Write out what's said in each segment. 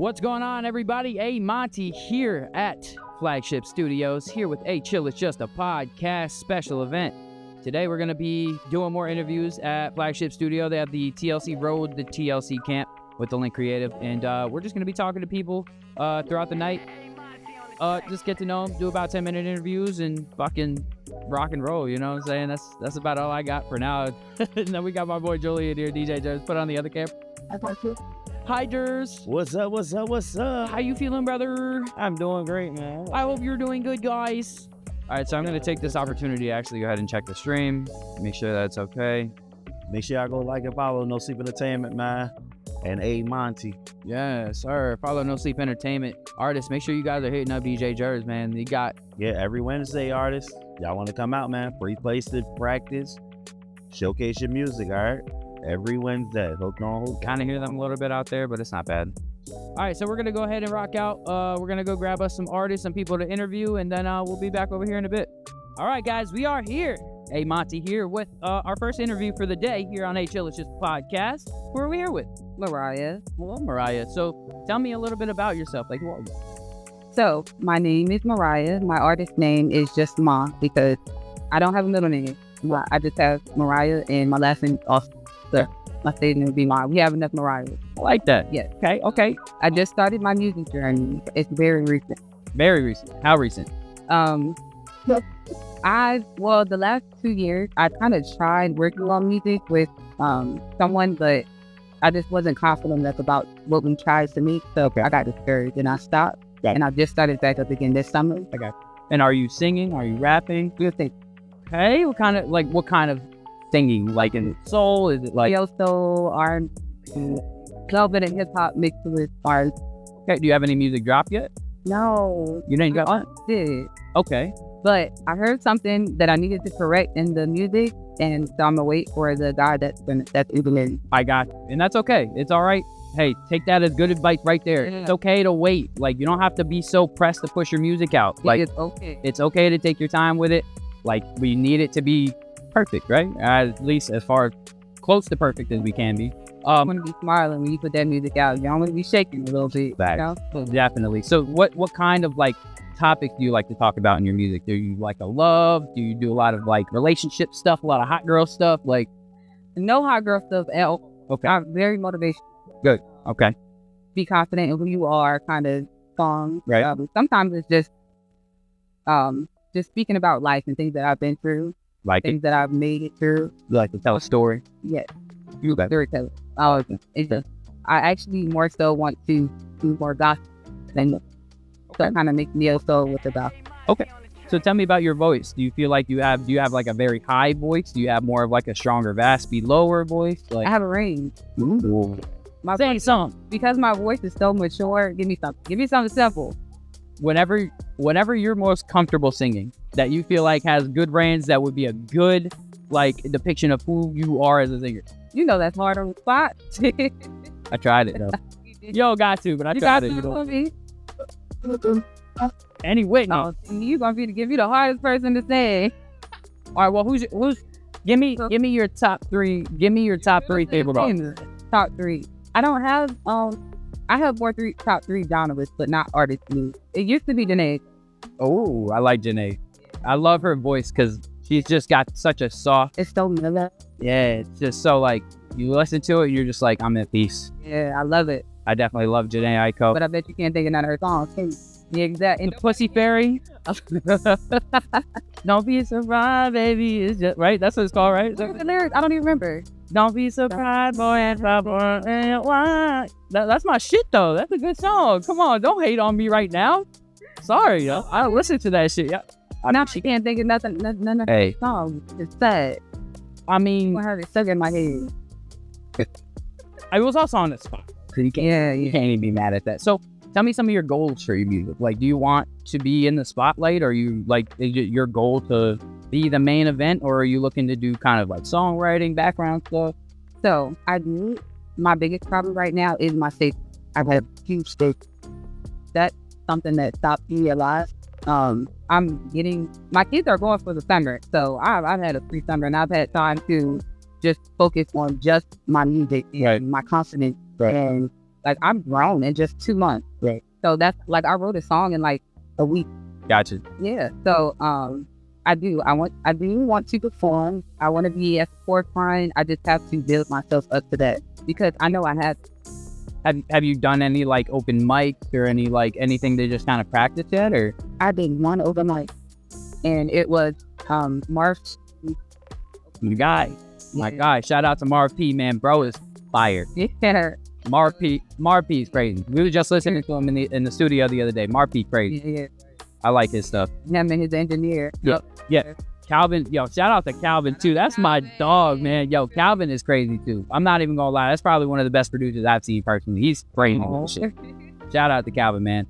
What's going on, everybody? AyeMontie here at Flagship Studios, here with A Chill It's Just a Podcast special event. Today we're going to be doing more interviews at Flagship Studio. They have the TLC Road, the TLC Camp with the Link Creative, and we're just going to be talking to people throughout the night. Just get to know them, do about 10-minute interviews, and fucking rock and roll, you know what I'm saying? That's about all I got for now. And then we got my boy Julian here, DJ Jones, put on the other camera. Hi, Durs. What's up? How you feeling, brother? I'm doing great, man. I hope you're doing good, guys. All right, so I'm going to take this opportunity to actually go ahead and check the stream, make sure that's okay. Make sure y'all go like and follow No Sleep Entertainment, man, and AyeMontie. Yes, sir. Follow No Sleep Entertainment artists. Make sure you guys are hitting up DJ Jers, man. You got... Yeah, every Wednesday, artists. Y'all want to come out, man. Free place to practice, showcase your music, all right? Every Wednesday. Kind of hear them a little bit out there, but it's not bad. All right, so we're going to go ahead and rock out. We're going to go grab us some artists and people to interview, and then we'll be back over here in a bit. All right, guys, we are here. AyeMontie here with our first interview for the day here on A Chill It's Just a Podcast. Who are we here with? Mariah. Hello, Mariah. So tell me a little bit about yourself. Like, who are you? So my name is Mariah. My artist name is just Ma because I don't have a middle name. I just have Mariah, and my last name is Austin. So my stage name would be Ma. We have enough Mariah. I like that. Yes. Okay. I just started my music journey. It's very recent. Very recent. How recent? The last 2 years, I kind of tried working on music with someone, but I just wasn't confident enough about what we tried to make. So I got discouraged and I stopped. And I just started back up again this summer. Okay. And are you singing? Are you rapping? We'll think. Okay. What kind of singing? Like in soul? Is it like soul, R&B, a little bit of hip hop mixed with R. Okay. Do you have any music drop yet? No. You didn't drop? I did. Okay. But I heard something that I needed to correct in the music, and so I'm gonna wait for the guy that's implementing. I got you. And that's okay. It's all right. Hey, take that as good advice right there. Yeah. It's okay to wait. Like, you don't have to be so pressed to push your music out. Like, it's okay. It's okay to take your time with it. Like, we need it to be perfect, right? At least as far close to perfect as we can be. I want to be smiling when you put that music out. You don't want to be shaking a little bit. Back. You know? Definitely. So what kind of like topics do you like to talk about in your music? Do you like a love? Do you do a lot of like relationship stuff, a lot of hot girl stuff? Like, no hot girl stuff at all. Okay. I'm very motivational. Good. Okay. Be confident in who you are kind of song. Right. Sometimes it's just speaking about life and things that I've been through. Like things that I've made it through. You like to tell a story? Yes. You got storyteller. It's just, I actually more so want to do more gospel than so it kind of makes me also with the gospel. Okay. So tell me about your voice. Do you feel like do you have like a very high voice? Do you have more of like a stronger, raspy, lower voice? Like I have a range. Ooh. Say something. Because my voice is so mature, give me something simple. Whenever you're most comfortable singing, that you feel like has good range, that would be a good like depiction of who you are as a singer. You know that's hard on the spot. I tried it though. Yo, got to, but I tried it. Anyway, no. You gonna be to give you the hardest person to say. All right, well, who's give me your top three. Give me your top three favorite artists. Top three. I don't have I have top three genres, but not artists. It used to be Janae. Oh, I like Janae. I love her voice because she's just got such a soft. It's so mellow. Yeah, it's just so like you listen to it, you're just like, I'm at peace. Yeah, I love it. I definitely love Janae Aiko. But I bet you can't think of none of her songs. Yeah, exactly. The Pussy Fairy. Don't be surprised, baby. It's just right. That's what it's called, right? What's the lyrics? I don't even remember. Don't be surprised, boy, and trouble. That's my shit, though. That's a good song. Come on, don't hate on me right now. Sorry, yo. I don't listen to that shit. Yeah. Now she can't think of none of her songs. It's sad. I mean, I heard it stuck in my head. I was also on the spot. So you can't even be mad at that. So tell me some of your goals for your music. Like, do you want to be in the spotlight? Or you like, is it your goal to be the main event, or are you looking to do kind of like songwriting, background stuff? So my biggest problem right now is my safety. I've had a huge safety. That's something that stopped me a lot. My kids are going for the summer, so I've had a free summer, and I've had time to just focus on just my music and my confidence and like I've grown in just 2 months. Right. So that's like I wrote a song in like a week. Gotcha. Yeah. So I do want to perform. I want to be at the forefront. I just have to build myself up to that because I know I have. Have you done any like open mics or any like anything to just kind of practice yet? Or I did one open mic, and it was Marv. My guy. Shout out to Marv P, man. Bro is fire. Yeah. Marv P is crazy. We were just listening to him in the studio the other day. Marv P crazy. Yeah. I like his stuff. Him and his engineer. Yeah. Calvin, yo, shout out to Calvin too. That's my dog, man. Yo, Calvin is crazy too. I'm not even gonna lie. That's probably one of the best producers I've seen personally. He's crazy. Shit. Shout out to Calvin, man.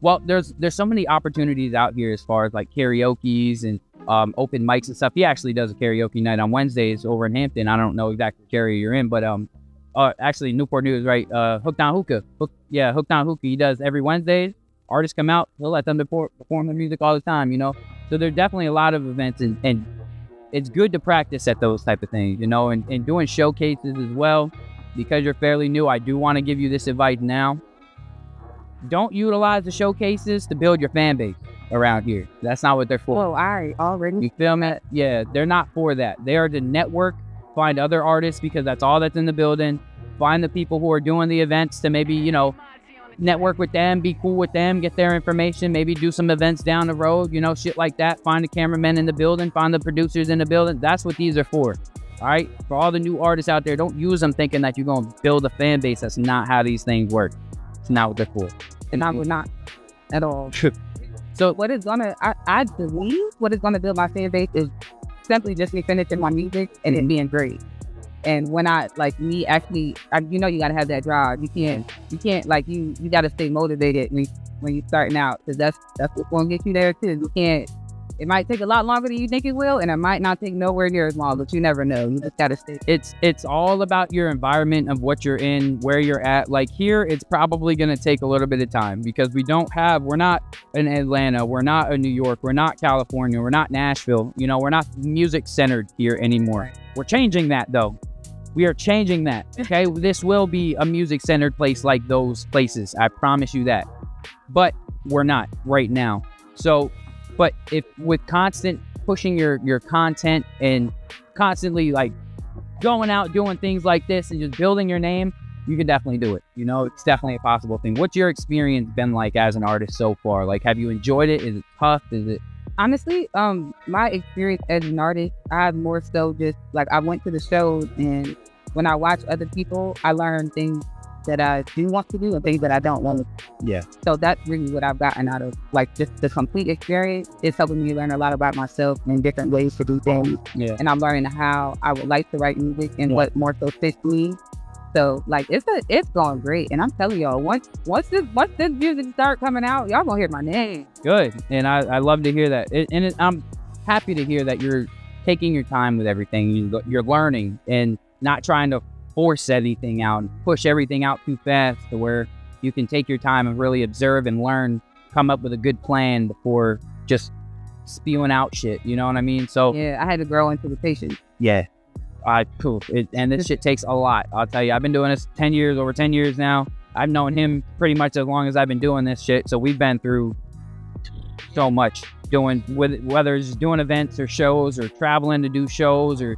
Well, there's so many opportunities out here as far as like karaoke's and open mics and stuff. He actually does a karaoke night on Wednesdays over in Hampton. I don't know exactly what area you're in, but actually Newport News, right? Hooked on Hookah. Hooked on Hookah. He does every Wednesdays. Artists come out. He'll let them perform their music all the time, you know. So there's definitely a lot of events, and it's good to practice at those type of things, you know, and doing showcases as well. Because you're fairly new, I do want to give you this advice now. Don't utilize the showcases to build your fan base around here. That's not what they're for. Well, I already. You feel me? Yeah, they're not for that. They are to network, find other artists because that's all that's in the building. Find the people who are doing the events to maybe, you know, network with them, be cool with them, get their information, maybe do some events down the road, you know, shit like that. Find the cameramen in the building, find the producers in the building. That's what these are for. All right? For all the new artists out there, don't use them thinking that you're going to build a fan base. That's not how these things work. It's not what they're for. And I would not at all. So what is gonna, I believe what is gonna build my fan base is simply just me finishing my music and it being great. And when I like me actually, you know, you gotta have that drive. You can't like you gotta stay motivated when you starting out, because that's what's gonna get you there too. You can't. It might take a lot longer than you think it will, and it might not take nowhere near as long, but you never know. You just gotta stay. It's all about your environment of what you're in, where you're at. Like here, it's probably gonna take a little bit of time because we're not in Atlanta, we're not in New York, we're not California, we're not Nashville. You know, we're not music centered here anymore. We're changing that though. We are changing that. Okay, this will be a music centered place like those places. I promise you that. But we're not right now. So. But if with constant pushing your content and constantly like going out doing things like this and just building your name, you can definitely do it. You know, it's definitely a possible thing. What's your experience been like as an artist so far? Like, have you enjoyed it? Is it tough? Is it? Honestly, my experience as an artist, I more so just like I went to the shows, and when I watch other people, I learn things that I do want to do and things that I don't want to do. Yeah. So that's really what I've gotten out of like just the complete experience. It's helping me learn a lot about myself and different ways to do things. Yeah. And I'm learning how I would like to write music and what more so fits me. So like it's going great. And I'm telling y'all, once this music start coming out, y'all gonna hear my name. Good. And I love to hear that. I'm happy to hear that you're taking your time with everything. You're learning and not trying to force anything out and push everything out too fast, to where you can take your time and really observe and learn, come up with a good plan before just spewing out shit. You know what I mean? So yeah, I had to grow into the patience. Yeah, and this shit takes a lot. I'll tell you, I've been doing this over 10 years now. I've known him pretty much as long as I've been doing this shit. So we've been through so much whether it's doing events or shows or traveling to do shows or.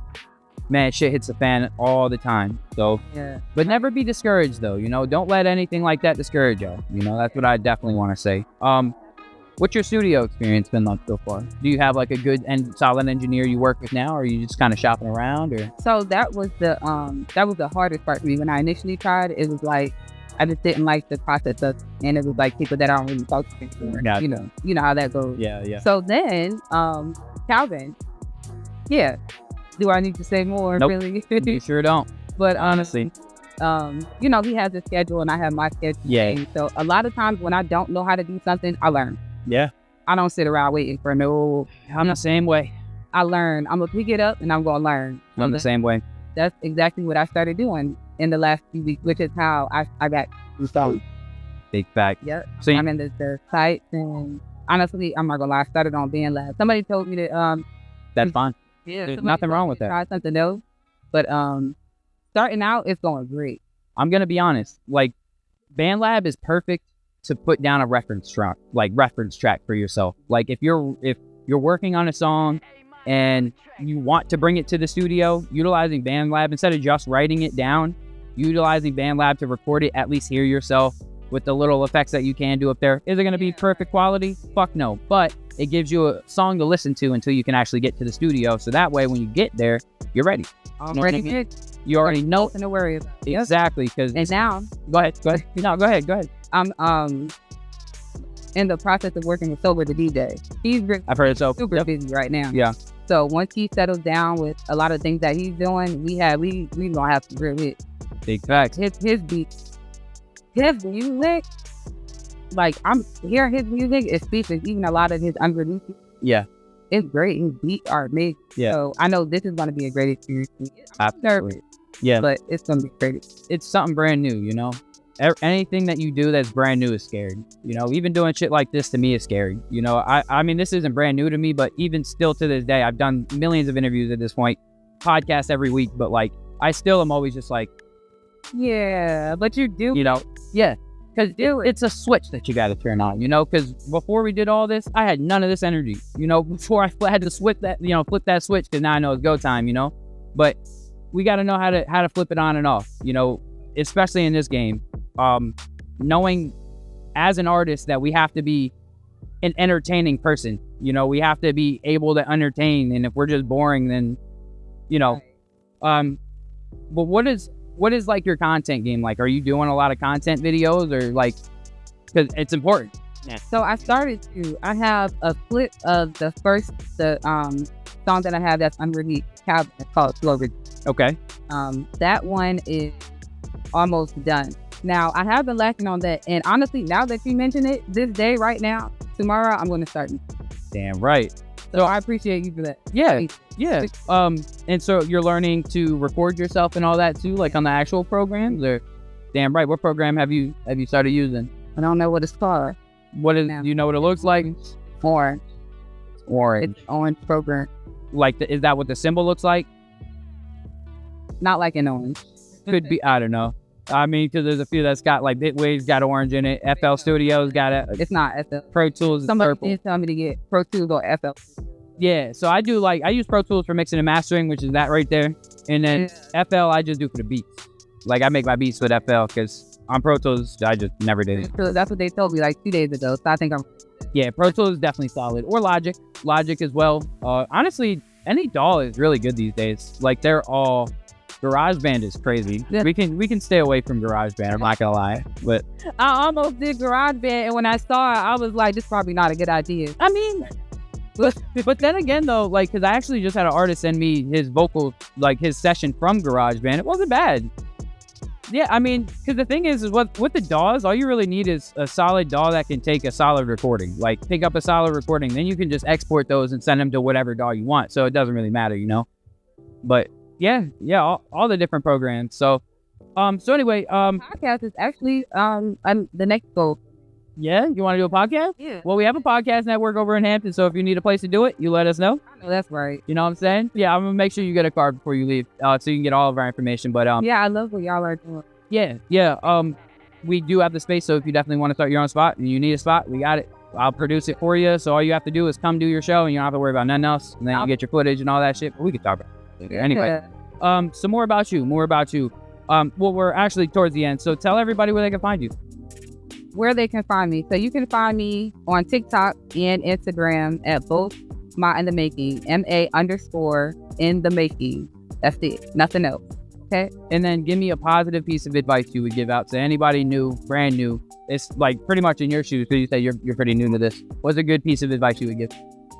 Man, shit hits the fan all the time. So, yeah. But never be discouraged, though. You know, don't let anything like that discourage you. You know, that's what I definitely want to say. What's your studio experience been like so far? Do you have like a good and solid engineer you work with now, or are you just kind of shopping around? Or so that was the hardest part for me when I initially tried. It was like I just didn't like the process of, and it was like people that I don't really talk to anymore. Gotcha. You know how that goes. Yeah. So then, Calvin, yeah. Do I need to say more? Nope. Really? You sure don't. But honestly, you know, he has a schedule and I have my schedule. Yeah. So a lot of times when I don't know how to do something, I learn. Yeah. I don't sit around waiting for no. I'm the same way. I learn. I'm gonna pick it up and I'm gonna learn. I'm the same way. That's exactly what I started doing in the last few weeks, which is how I got started. Big fact. Yep. So I'm in the site, and honestly, I'm not gonna lie. I started on Band Lab. Somebody told me that that's fine. Yeah, there's nothing wrong with that. Try something else, but starting out, it's going great. I'm gonna be honest. Like, BandLab is perfect to put down a reference track for yourself. Like, if you're working on a song and you want to bring it to the studio, utilizing BandLab instead of just writing it down, utilizing BandLab to record it, at least hear yourself with the little effects that you can do up there. Is it going to be perfect quality? Fuck no. But it gives you a song to listen to until you can actually get to the studio. So that way, when you get there, you're ready. Already good. You already know. Nothing to worry about. Exactly. Because And now, go ahead. No, go ahead. I'm in the process of working with Sober the DJ. He's I've heard it so. super busy right now. Yeah. So once he settles down with a lot of things that he's doing, we gonna have to real hit. Big facts. His beats, his music. Like, I'm hearing his music, it speaks to even a lot of his underneath. Yeah. It's great. His beats are amazing. Yeah. So I know this is gonna be a great experience for me. I'm Absolutely. nervous, Yeah. but it's gonna be great. It's something brand new, you know? Anything that you do that's brand new is scary. You know, even doing shit like this to me is scary. You know, I mean, this isn't brand new to me, but even still to this day, I've done millions of interviews at this point, podcasts every week, but like, I still am always just like, Yeah, but you do. you know, yeah. Because it's a switch that you got to turn on, you know? Because before we did all this, I had none of this energy, you know? Before I had to flip that switch, because now I know it's go time, you know? But we got to know how to flip it on and off, you know? Especially in this game. Knowing as an artist that we have to be an entertaining person, you know, we have to be able to entertain, and if we're just boring, then, you know, but what is like your content game like? Are you doing a lot of content videos, or like, because it's important? Yeah. So I have a clip of the song that I have that's underneath cabinet called Slogan. Okay. That one is almost done. Now, I have been lacking on that. And honestly, now that you mention it, this day, right now, tomorrow, I'm going to start. Damn right. So I appreciate you for that. Yeah. Yeah. And so you're learning to record yourself and all that too, like on the actual programs, or damn right. What program have you started using? I don't know what it's called. What is, do you know what it looks like? Orange. Orange. It's orange program. Like, is that what the symbol looks like? Not like an orange. Could be, I don't know. I mean, because there's a few that's got like Bitwave's got orange in it. FL Studios got it. It's not FL. Pro Tools is Somebody purple. did tell me to get Pro Tools or FL. Yeah, so I use Pro Tools for mixing and mastering, which is that right there. And then FL I just do for the beats. Like, I make my beats with FL because on Pro Tools I just never did it. So that's what they told me like 2 days ago. So I think I'm. Yeah, Pro Tools is definitely solid. Or Logic as well. Honestly, any DAW is really good these days. Like, they're all. GarageBand is crazy. Yeah. We can stay away from GarageBand. I'm not gonna lie, but I almost did GarageBand, and when I saw it, I was like, "This is probably not a good idea." I mean, but then again, though, like, because I actually just had an artist send me his vocal, like his session from GarageBand. It wasn't bad. Yeah, I mean, because the thing is with the DAWs, all you really need is a solid DAW that can take a solid recording, like pick up a solid recording. Then you can just export those and send them to whatever DAW you want. So it doesn't really matter, you know. But yeah, all the different programs. So anyway, podcast is actually the next goal. Yeah, you want to do a podcast? Yeah. Well, we have a podcast network over in Hampton, so if you need a place to do it, you let us know. I know that's right. You know what I'm saying? Yeah, I'm gonna make sure you get a card before you leave, so you can get all of our information. But yeah, I love what y'all are doing. Yeah. We do have the space, so if you definitely want to start your own spot and you need a spot, we got it. I'll produce it for you. So all you have to do is come do your show, and you don't have to worry about nothing else. And then you get your footage and all that shit. But we can talk about it. Anyway, so more about you. Well, we're actually towards the end, so tell everybody where they can find you. Where they can find me. So you can find me on TikTok and Instagram at both Ma in the Making, MA_in_the-making. That's it. Nothing else. Okay. And then give me a positive piece of advice you would give out to anybody new, brand new. It's like pretty much in your shoes, because you say you're pretty new to this. What's a good piece of advice you would give?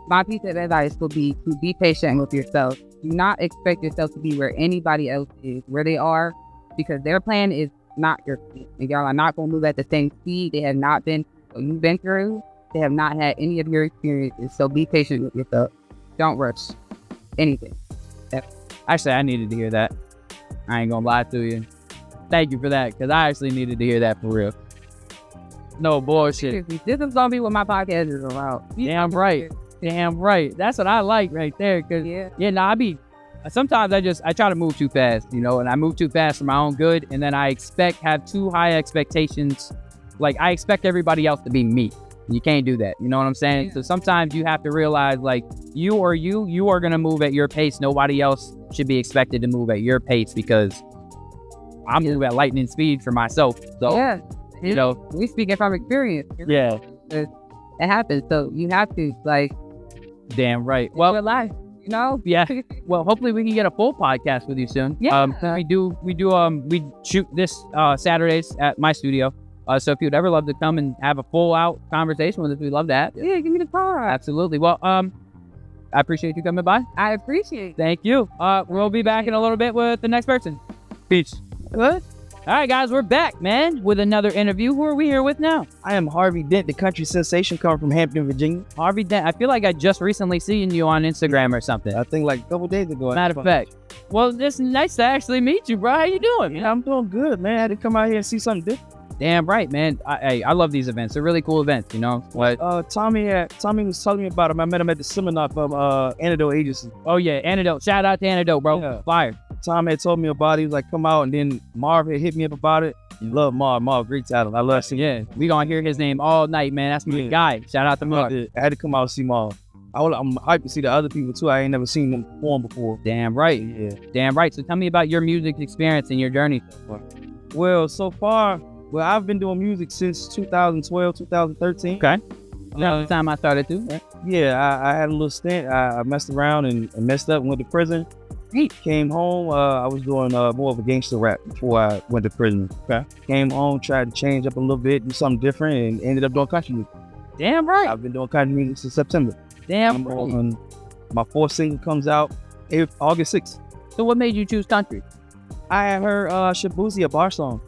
My piece of advice would be to be patient with yourself. Do not expect yourself to be where anybody else is, where they are, because their plan is not your plan. And y'all are not going to move at the same speed. They have not been what you've been through. They have not had any of your experiences. So be patient with yourself. Don't rush anything. Actually, I needed to hear that. I ain't going to lie to you. Thank you for that, because I actually needed to hear that for real. No bullshit. This is going to be what my podcast is about. Damn right. That's what I like right there. Cause I be sometimes I try to move too fast, you know, and I move too fast for my own good, and then I have too high expectations. Like, I expect everybody else to be me. You can't do that. You know what I'm saying? Yeah. So sometimes you have to realize, like, you are going to move at your pace. Nobody else should be expected to move at your pace, because I move at lightning speed for myself. So, yeah, you know, we speaking from experience. Yeah. It happens. So you have to, like, damn right. Well, your life, you know? Yeah. Well, hopefully we can get a full podcast with you soon. Yeah. We shoot this Saturdays at my studio. So if you'd ever love to come and have a full out conversation with us, we'd love that. Yeah, give me the call. Absolutely. Well, I appreciate you coming by. I appreciate it. Thank you. We'll be back in a little bit with the next person. Peace. Good. All right, guys, we're back, man, with another interview. Who are we here with now? I am Harvey Dent, the country sensation coming from Hampton, Virginia. Harvey Dent. I feel like I just recently seen you on Instagram or something. I think like a couple days ago. Matter of fact. Well, it's nice to actually meet you, bro. How you doing, man? Yeah, I'm doing good, man. I had to come out here and see something different. Damn right, man. I love these events. They're really cool events, you know? What? Tommy was telling me about him. I met him at the seminar from Antidote Agency. Oh, yeah, Antidote. Shout out to Antidote, bro. Yeah. Fire. Tom had told me about it. He was like, come out. And then Marv had hit me up about it. Love Marv. Marv, great talent. I love seeing Yeah, we gonna hear his name all night, man. That's my guy. Shout out to Marv. I had to come out and see Marv. I'm hyped to see the other people, too. I ain't never seen them perform before. Damn right. Yeah. Damn right. So tell me about your music experience and your journey. Well, so far, I've been doing music since 2012, 2013. Okay. That's the time I started too, right? Yeah, I had a little stint. I messed around and messed up and went to prison. Came home. I was doing more of a gangster rap before I went to prison. Okay. Came home, tried to change up a little bit, do something different, and ended up doing country music. Damn right. I've been doing country music since September. Damn right. My fourth single comes out August 6th. So what made you choose country? I had heard Shaboozey, a bar song.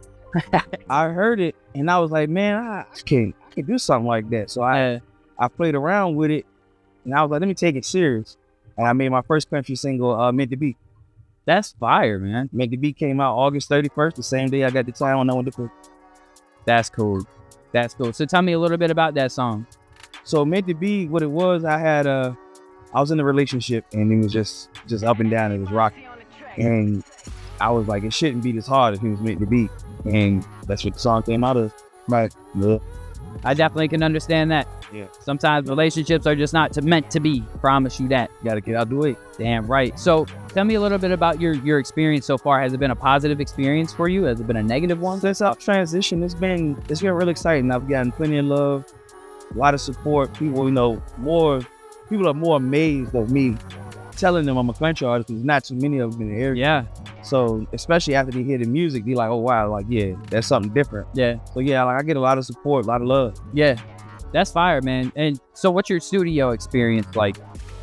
I heard it, and I was like, man, I can do something like that. So I played around with it, and I was like, let me take it serious. And I made my first country single, Meant to Be. That's fire, man. Meant to Be came out August 31st, the same day I got the title and I went to prison. That's cool. That's cool. So tell me a little bit about that song. So Meant to Be, what it was, I was in a relationship, and it was just up and down. It was rocky. And I was like, it shouldn't be this hard if it was meant to be. And that's what the song came out of. Right. Yeah. I definitely can understand that. Yeah. Sometimes relationships are just not meant to be. Promise you that. Got to get out the way. Damn right. So tell me a little bit about your experience so far. Has it been a positive experience for you? Has it been a negative one? Since I've transitioned, it's been really exciting. I've gotten plenty of love, a lot of support. People, people are more amazed of me telling them I'm a country artist. There's not too many of them in the area. Yeah. So especially after they hear the music, they're like, oh wow, like yeah, that's something different. Yeah. So yeah, like I get a lot of support, a lot of love. Yeah. That's fire, man. And so what's your studio experience like?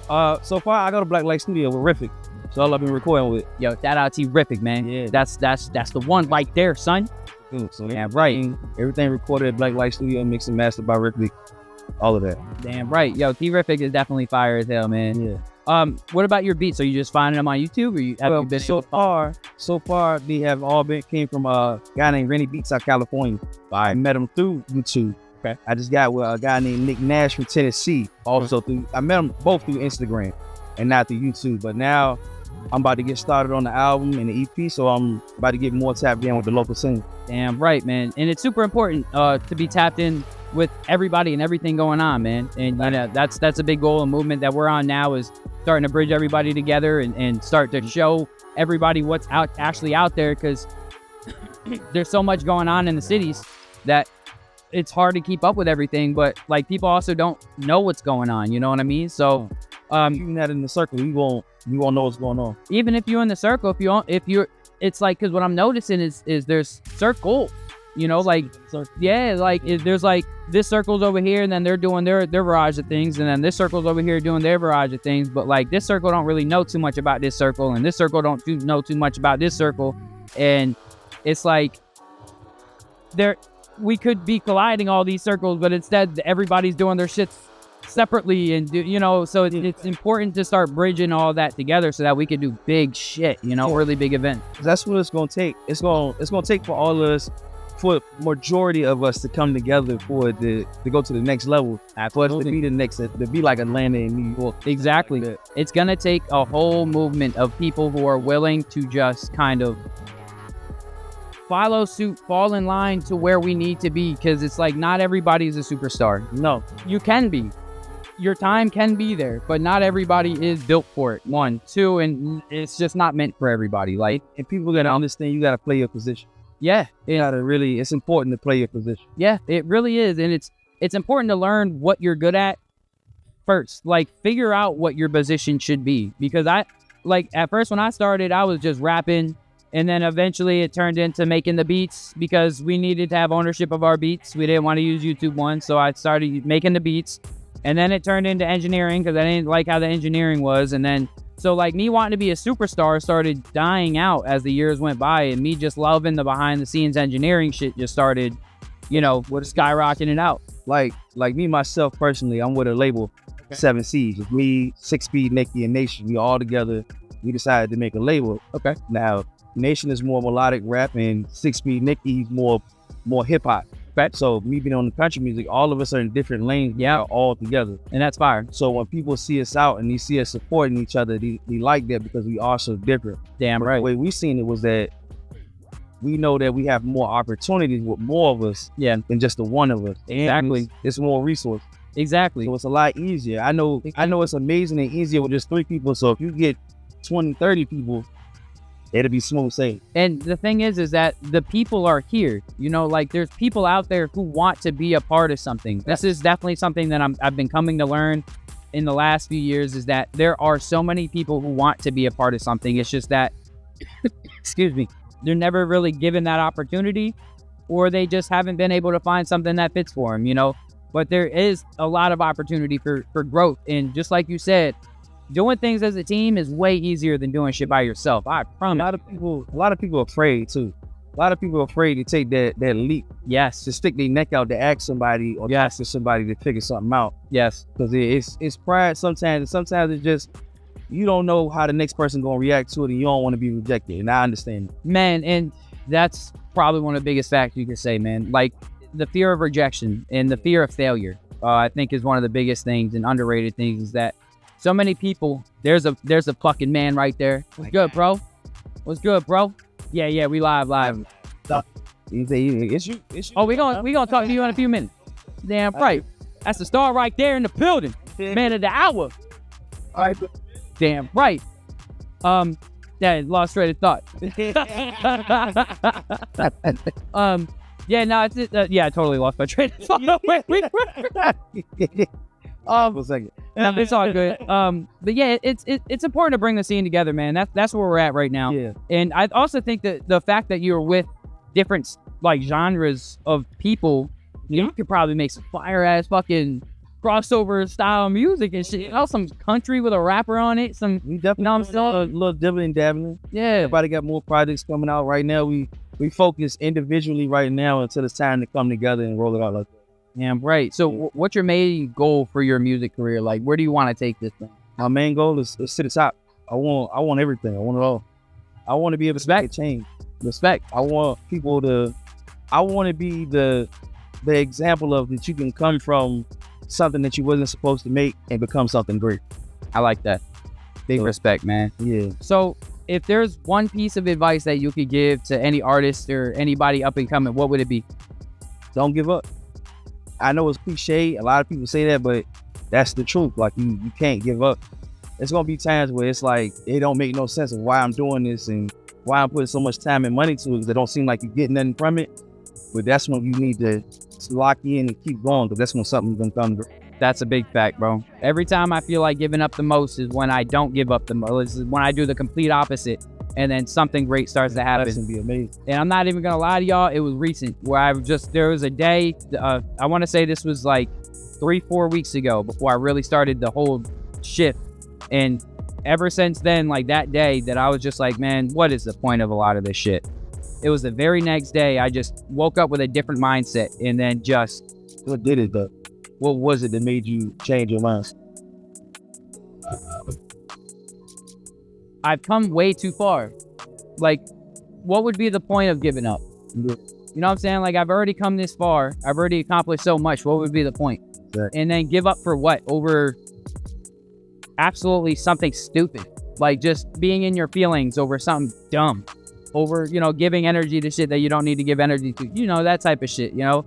So far I go to Black Light Studio with Riffic. So all I've been recording with. Yo, shout out to Riffic, man. Yeah. That's the one right there, son. Dude, so yeah, right. Everything recorded at Black Light Studio, mixed and mastered by Riffic. All of that. Damn right. Yo, T-Riffic is definitely fire as hell, man. Yeah. What about your beats? Are you just finding them on YouTube, or you been so far they have all came from a guy named Rennie Beats out of California. I met him through YouTube. Okay. I just got with a guy named Nick Nash from Tennessee. Also I met them both through Instagram and not through YouTube. But now I'm about to get started on the album and the EP, so I'm about to get more tapped in with the local scene. Damn right, man. And it's super important to be tapped in with everybody and everything going on, man. And you know, that's a big goal and movement that we're on now, is starting to bridge everybody together and start to show everybody what's actually out there, because there's so much going on in the cities that it's hard to keep up with everything, but like people also don't know what's going on, you know what I mean? So if you're not in the circle, you won't know what's going on. Even if you're in the circle, it's like, because what I'm noticing is there's circles, you know, like, yeah, like there's like this circle's over here, and then they're doing their barrage of things, and then this circle's over here doing their barrage of things, but like this circle don't really know too much about this circle, and this circle don't know too much about this circle, and it's like we could be colliding all these circles, but instead everybody's doing their shit separately, and so it's important to start bridging all that together so that we can do big shit, really big events. That's what it's gonna take. It's gonna take for all of us for majority of us to come together for it to go to the next level. For us to be the next, to be like Atlanta and New York. Exactly. Like it's going to take a whole movement of people who are willing to just kind of follow suit, fall in line to where we need to be. Because it's like not everybody is a superstar. No. You can be. Your time can be there, but not everybody is built for it. 1, 2, and it's just not meant for everybody. Like, And people got to understand you got to play your position. yeah, It's important to play your position. yeah, it really is. And it's important to learn what you're good at first. Like, figure out what your position should be. Because at first when I started, I was just rapping. And then eventually it turned into making the beats because we needed to have ownership of our beats. We didn't want to use YouTube One. So I started making the beats. And then it turned into engineering because I didn't like how the engineering was. And then, so like me wanting to be a superstar started dying out as the years went by. And me just loving the behind the scenes engineering shit just started, skyrocketing out. Like me, myself, personally, I'm with a label, 7 C's. With me, 6 Speed, Nikki, and Nation. We all together, we decided to make a label. Okay. Now, Nation is more melodic rap and 6 Speed, Nikki's more hip hop. Right. So me being on the country music, all of us are in different lanes. Yeah. All together. And that's fire. So when people see us out and they see us supporting each other, they like that because we are so different. Damn But right. the way we seen it was that we know that we have more opportunities with more of us than just the one of us. Exactly. And it's more resources. Exactly. So it's a lot easier. I know it's amazing and easier with just 3 people. So if you get 20, 30 people, it'll be smooth sailing. And the thing is that the people are here. There's people out there who want to be a part of something. This is definitely something that I've been coming to learn in the last few years, is that there are so many people who want to be a part of something. It's just that, excuse me, they're never really given that opportunity, or they just haven't been able to find something that fits for them, But there is a lot of opportunity for growth. And just like you said, doing things as a team is way easier than doing shit by yourself. I promise. A lot of people are afraid too. A lot of people are afraid to take that leap. Yes. To stick their neck out to ask somebody or ask somebody to figure something out. Yes. Because it's pride sometimes. And sometimes it's just, you don't know how the next person gonna react to it, and you don't want to be rejected. And I understand it. Man, and that's probably one of the biggest facts you can say, man. Like, the fear of rejection and the fear of failure, I think is one of the biggest things and underrated things, is that so many people, there's a fucking man right there. What's good, bro? What's good, bro? Yeah, we live. It's you. Oh, we gonna talk to you in a few minutes. Damn right. That's the star right there in the building. Man of the hour. All right. Damn right. Yeah, lost train of thought. Yeah, I totally lost my train of thought. For a second. No, it's all good. But yeah, it's important to bring the scene together, man. That's where we're at right now. Yeah. And I also think that the fact that you're with different like genres of people, you could probably make some fire ass fucking crossover style music and shit. Some country with a rapper on it. We definitely a little dibbling dabbling. Yeah. Everybody got more projects coming out right now. We focus individually right now until it's time to come together and roll it out like that. Yeah, right. So what's your main goal for your music career? Like, where do you want to take this thing? My main goal is to the top. I want everything. I want it all. I want to be able to make a change. Respect. I want people to. I want to be the example of that you can come from something that you wasn't supposed to make and become something great. I like that. Big respect, man. Yeah. So if there's one piece of advice that you could give to any artist or anybody up and coming, what would it be? Don't give up. I know it's cliche. A lot of people say that, but that's the truth. Like, you can't give up. There's going to be times where it's like, it don't make no sense of why I'm doing this and why I'm putting so much time and money to it, because it don't seem like you're getting nothing from it. But that's when you need to lock in and keep going, because that's when something's going to come. That's a big fact, bro. Every time I feel like giving up the most is when I don't give up the most. Is when I do the complete opposite, and then something great starts to happen. That's going to be amazing. And I'm not even going to lie to y'all, it was recent where there was a day, I want to say this was like 3-4 weeks ago before I really started the whole shift. And ever since then, like that day, that I was just like, man, what is the point of a lot of this shit? It was the very next day, I just woke up with a different mindset, and then just... What did it though? What was it that made you change your mind? I've come way too far. Like, what would be the point of giving up? You know what I'm saying? Like, I've already come this far. I've already accomplished so much. What would be the point? Exactly. And then give up for what? Over absolutely something stupid. Like, just being in your feelings over something dumb. Over, you know, giving energy to shit that you don't need to give energy to. You know, that type of shit, you know?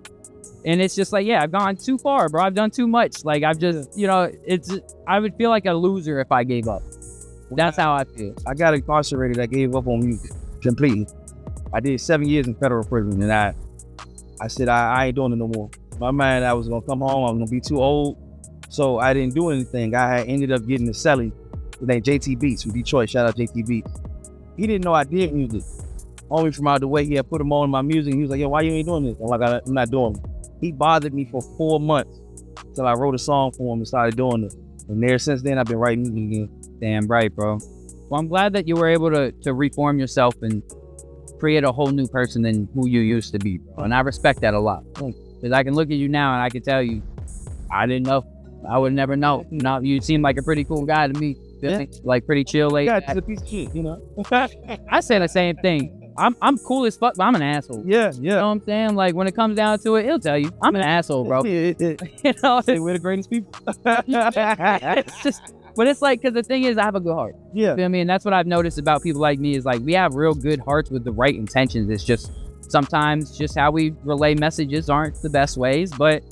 And it's just like, yeah, I've gone too far, bro. I've done too much. Like, I've just, you know, I would feel like a loser if I gave up. That's how I feel. I got incarcerated. I gave up on music completely. I did 7 years in federal prison, and I said I ain't doing it no more. My mind, I was gonna come home. I was gonna be too old, so I didn't do anything. I had ended up getting a celly. His name JT Beats from Detroit. Shout out JT Beats. He didn't know I did music. Only from out the way, he had put him on my music. He was like, "Yo, why you ain't doing this?" I'm like, "I'm not doing it." He bothered me for 4 months till I wrote a song for him and started doing it. And there since then, I've been writing music again. Damn right, bro. Well, I'm glad that you were able to reform yourself and create a whole new person than who you used to be, bro. And I respect that a lot. Because I can look at you now and I can tell you, I didn't know. I would never know. No, you seem like a pretty cool guy to me. Yeah. Like pretty chill, laid Yeah, back. it's a piece of shit, you know. I say the same thing. I'm cool as fuck, but I'm an asshole. Yeah. You know what I'm saying? Like, when it comes down to it, he'll tell you, I'm an asshole, bro. You know, Say we're the greatest people. it's just, but it's like, because the thing is, I have a good heart. Yeah. You know what I mean? That's what I've noticed about people like me is like, we have real good hearts with the right intentions. It's just sometimes just how we relay messages aren't the best ways, but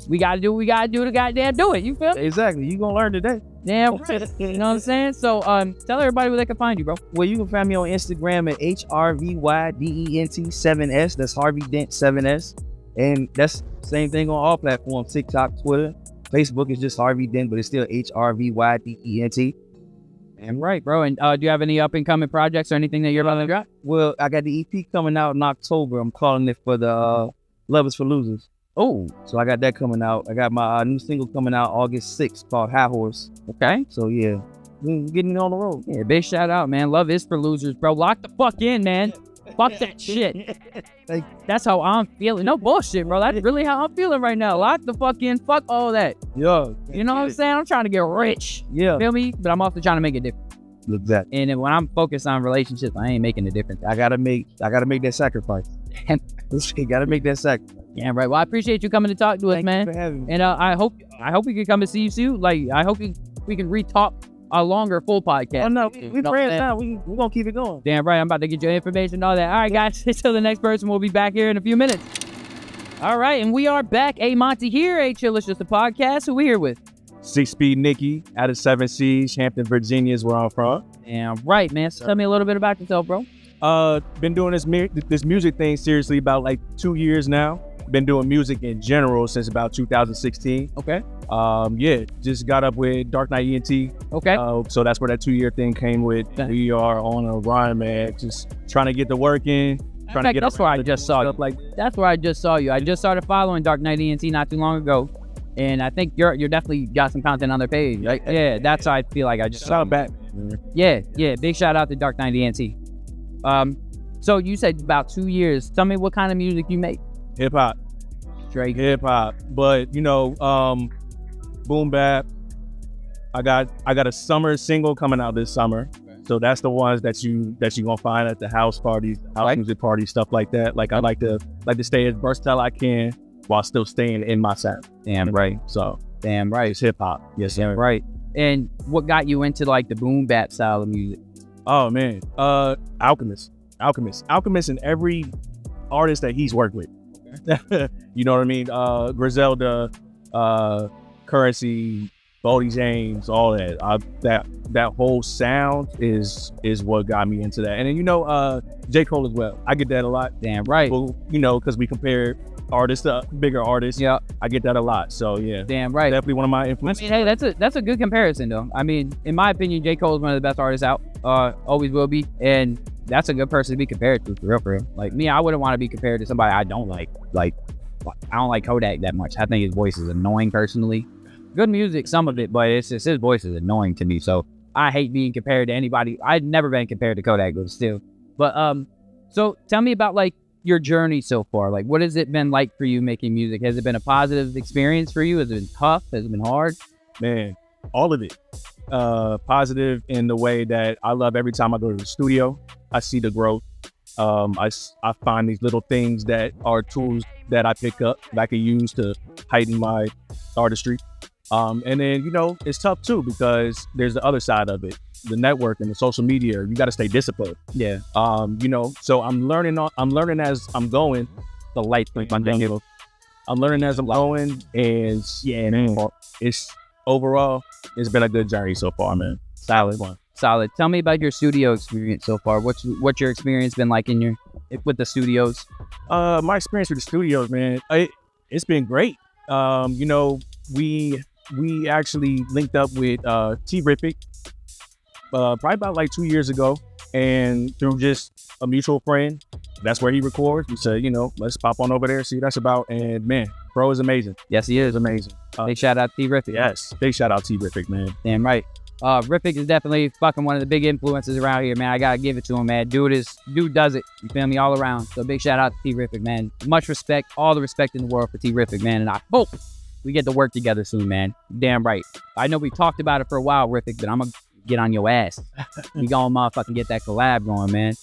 we got to do what we got to do to goddamn do it. You feel me? Exactly. You gonna learn today. Damn right. You know what I'm saying? So, tell everybody where they can find you, bro. Well, you can find me on Instagram at HRVYDENT7S. That's Harvey Dent 7S. And that's the same thing on all platforms, TikTok, Twitter. Facebook is just Harvey Dent, but it's still HRVYDENT. Damn right, bro. And do you have any up and coming projects or anything that you're about to drop? Well, I got the EP coming out in October. I'm calling it for the Love is for Losers. Oh, So I got that coming out. I got my new single coming out August 6th called High Horse. okay. So yeah, we're getting on the road. Yeah, big shout out, man. Love is for losers, bro. Lock the fuck in, man. Fuck that shit. That's how I'm feeling. No bullshit, bro. That's really how I'm feeling right now. Lock the fuck in. Fuck all that. Yeah. You know what I'm saying? I'm trying to get rich. Yeah. Feel me? But I'm also trying to make a difference. Exactly. And then when I'm focused on relationships, I ain't making a difference. I gotta make that sacrifice. Gotta make that sacrifice. Yeah, right. Well, I appreciate you coming to talk to us, Thank man. you for having me. And I hope we can come and see you soon. Like, I hope we can re-talk a longer full podcast. Oh no, You we know what I'm friends saying? now. We're gonna keep it going. Damn right, I'm about to get your information and all that. All right, guys, until the next person, we'll be back here in a few minutes. All right, and we are back. AyeMontie here. Hey, Chill, it's just a podcast. Who we here with? 6-Speed Nikki out of 7 Seas, Hampton, Virginia is where I'm from. Damn right, man. So tell me a little bit about yourself, bro. Been doing this music thing seriously about like 2 years now. Been doing music in general since about 2016. Okay. Yeah, just got up with Dark Knight ENT. Okay. So that's where that 2 year thing came with. Okay. We are on a run, man. Just trying to get the work in. Trying to get that's where I just saw you. stuff like That's where I just saw you. I just started following Dark Knight ENT not too long ago, and I think you're definitely got some content on their page. Right? Yeah, that's how I feel like I just saw shout you. back. Yeah. Big shout out to Dark Knight ENT. So you said about 2 years. Tell me what kind of music you make. Hip hop. Straight. Hip hop, but you know, boom bap. I got a summer single coming out this summer, so that's the ones that you gonna find at the house parties, music parties, stuff like that. Like I like to stay as versatile I can while still staying in my sound. Damn right. So Damn right. it's hip hop. Yes, Damn sir. right. And what got you into like the boom bap style of music? Oh man, Alchemist, and every artist that he's worked with. You know what I mean? Griselda, Currency, Bodie James, all that. That whole sound is what got me into that. And then, you know, J. Cole as well. I get that a lot. Damn right. Well, you know, because we compare artists to bigger artists. Yeah. I get that a lot. So yeah, Damn right. definitely one of my I influences. mean, hey, that's a good comparison though. I mean, in my opinion, J. Cole is one of the best artists out. Always will be. And that's a good person to be compared to, for real. Like me, I wouldn't want to be compared to somebody I don't like. Like, I don't like Kodak that much. I think his voice is annoying personally. Good music, some of it, but it's just his voice is annoying to me. So I hate being compared to anybody. I've never been compared to Kodak, but still. But so tell me about like your journey so far. Like, what has it been like for you making music? Has it been a positive experience for you? Has it been tough? Has it been hard? Man, all of it. Positive in the way that I love every time I go to the studio, I see the growth. I find these little things that are tools that I pick up that I can use to heighten my artistry. And then, it's tough too, because there's the other side of it, the network and the social media. You got to stay disciplined. Yeah. So I'm learning as I'm going. The light thing. I'm learning as I'm going, and yeah, man, it's overall, it's been a good journey so far, man. Solid. Tell me about your studio experience so far. What's your experience been like with the studios? My experience with the studios, man, it's been great. We actually linked up with T-Rific probably about like 2 years ago, and through just a mutual friend, that's where he records. We said, let's pop on over there, see what that's about. And man, bro is amazing. Yes, he is amazing. Big shout out T-Rific. Yes, big shout out T-Rific, man. Damn right. Rific is definitely fucking one of the big influences around here, man. I gotta give it to him, man. Dude does it. You feel me? All around. So big shout out to T-Rific, man. Much respect, all the respect in the world for T-Rific, man. And I hope we get to work together soon, man. Damn right. I know we talked about it for a while, Rific, but I'm gonna get on your ass. We gonna motherfucking get that collab going, man.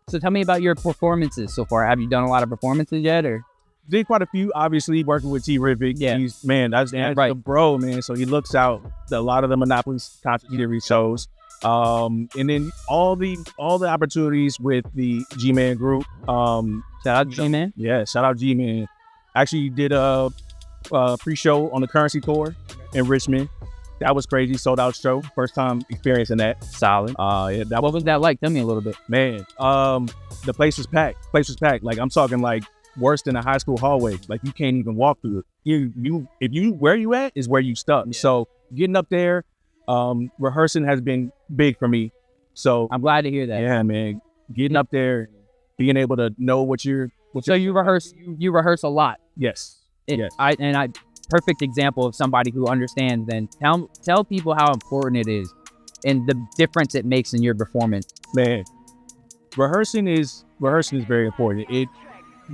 So tell me about your performances so far. Have you done a lot of performances yet, or? Did quite a few, obviously, working with T-Rific. Yeah. That's right. The bro, man. So he looks out a lot of the Monopoly concert series shows. And then all the opportunities with the G-Man group. Shout out G-Man. Yeah, shout out G-Man. Actually did a pre-show on the Currency tour in Richmond. That was crazy, sold out show. First time experiencing that. Solid. Yeah, what was that like? Tell me a little bit. Man, the place was packed. Like, I'm talking like worse than a high school hallway. Like, you can't even walk through it. Where you at is where you stuck. Yeah. So getting up there, rehearsing has been big for me. So I'm glad to hear that. Yeah, man. Getting up there, being able to know what you rehearse a lot. Yes. Yes. Perfect example of somebody who understands. Then tell people how important it is and the difference it makes in your performance. Man, rehearsing is very important.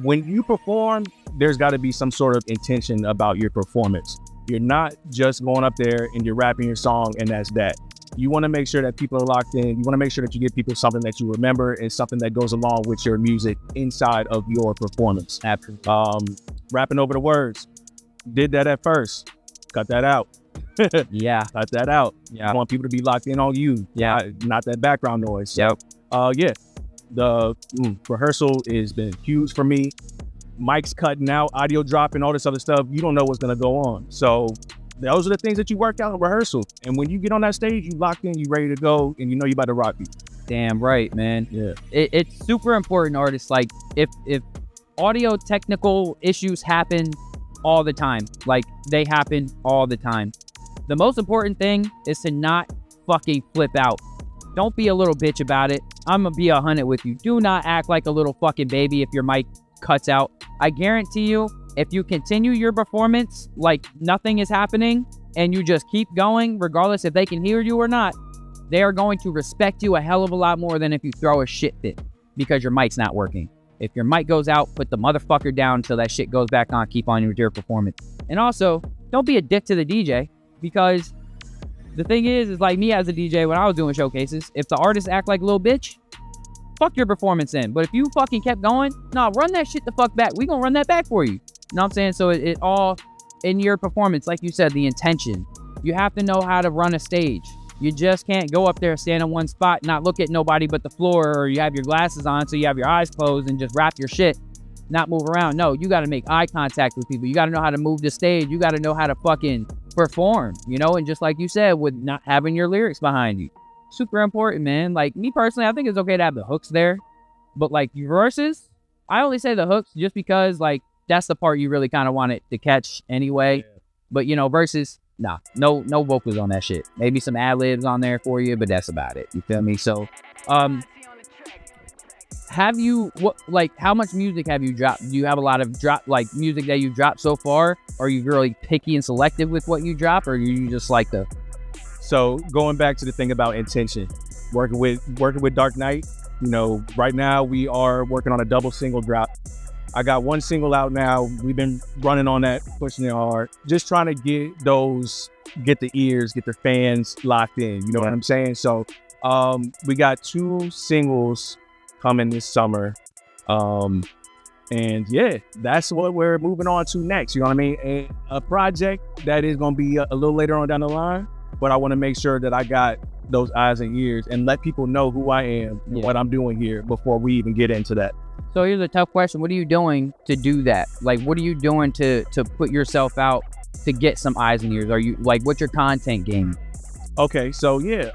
When you perform, there's got to be some sort of intention about your performance. You're not just going up there and you're rapping your song and that's that. You want to make sure that people are locked in. You want to make sure that you give people something that you remember and something that goes along with your music inside of your performance. Absolutely. Rapping over the words. Did that at first. Cut that out. Yeah. Cut that out. Yeah. I want people to be locked in on you. Yeah. Not that background noise. Yep. Yeah. The rehearsal has been huge for me. Mics cutting out, audio dropping, all this other stuff. You don't know what's going to go on. So those are the things that you work out in rehearsal. And when you get on that stage, you locked in, you ready to go, and you know you about to rock it. Damn right, man. Yeah. It's super important, artists. Like, if audio technical issues happen all the time, like they happen all the time, the most important thing is to not fucking flip out. Don't be a little bitch about it. I'm gonna be 100 with you. Do not act like a little fucking baby if your mic cuts out. I guarantee you, if you continue your performance like nothing is happening and you just keep going, regardless if they can hear you or not, they are going to respect you a hell of a lot more than if you throw a shit fit because your mic's not working. If your mic goes out, put the motherfucker down until that shit goes back on. Keep on with your performance. And also, don't be a dick to the DJ, because the thing is like me as a DJ, when I was doing showcases, if the artists act like a little bitch, fuck your performance in. But if you fucking kept going, run that shit the fuck back. We gonna run that back for you. You know what I'm saying? So it all in your performance, like you said, the intention. You have to know how to run a stage. You just can't go up there, stand in one spot, not look at nobody but the floor, or you have your glasses on so you have your eyes closed and just rap your shit, not move around. No, you got to make eye contact with people. You got to know how to move the stage. You got to know how to fucking perform, and just like you said, with not having your lyrics behind you. Super important, man. Like, me personally, I think it's okay to have the hooks there, but like your verses, I only say the hooks just because like that's the part you really kind of want it to catch anyway. Yeah. But verses, no vocals on that shit. Maybe some ad-libs on there for you, but that's about it. You feel me? So, how much music have you dropped? Do you have a lot of music that you dropped so far? Are you really picky and selective with what you drop, or are you just like the... So going back to the thing about intention, working with Dark Knight, right now we are working on a double single drop. I got one single out now. We've been running on that, pushing it hard, just trying to get the ears, get the fans locked in. You know what I'm saying? So we got 2 singles coming this summer. And yeah, that's what we're moving on to next. You know what I mean? A project that is going to be a little later on down the line, but I want to make sure that I got those eyes and ears and let people know who I am and what I'm doing here before we even get into that. So here's a tough question. What are you doing to do that? Like, what are you doing to put yourself out to get some eyes and ears? Are you like, what's your content game? Okay, so yeah,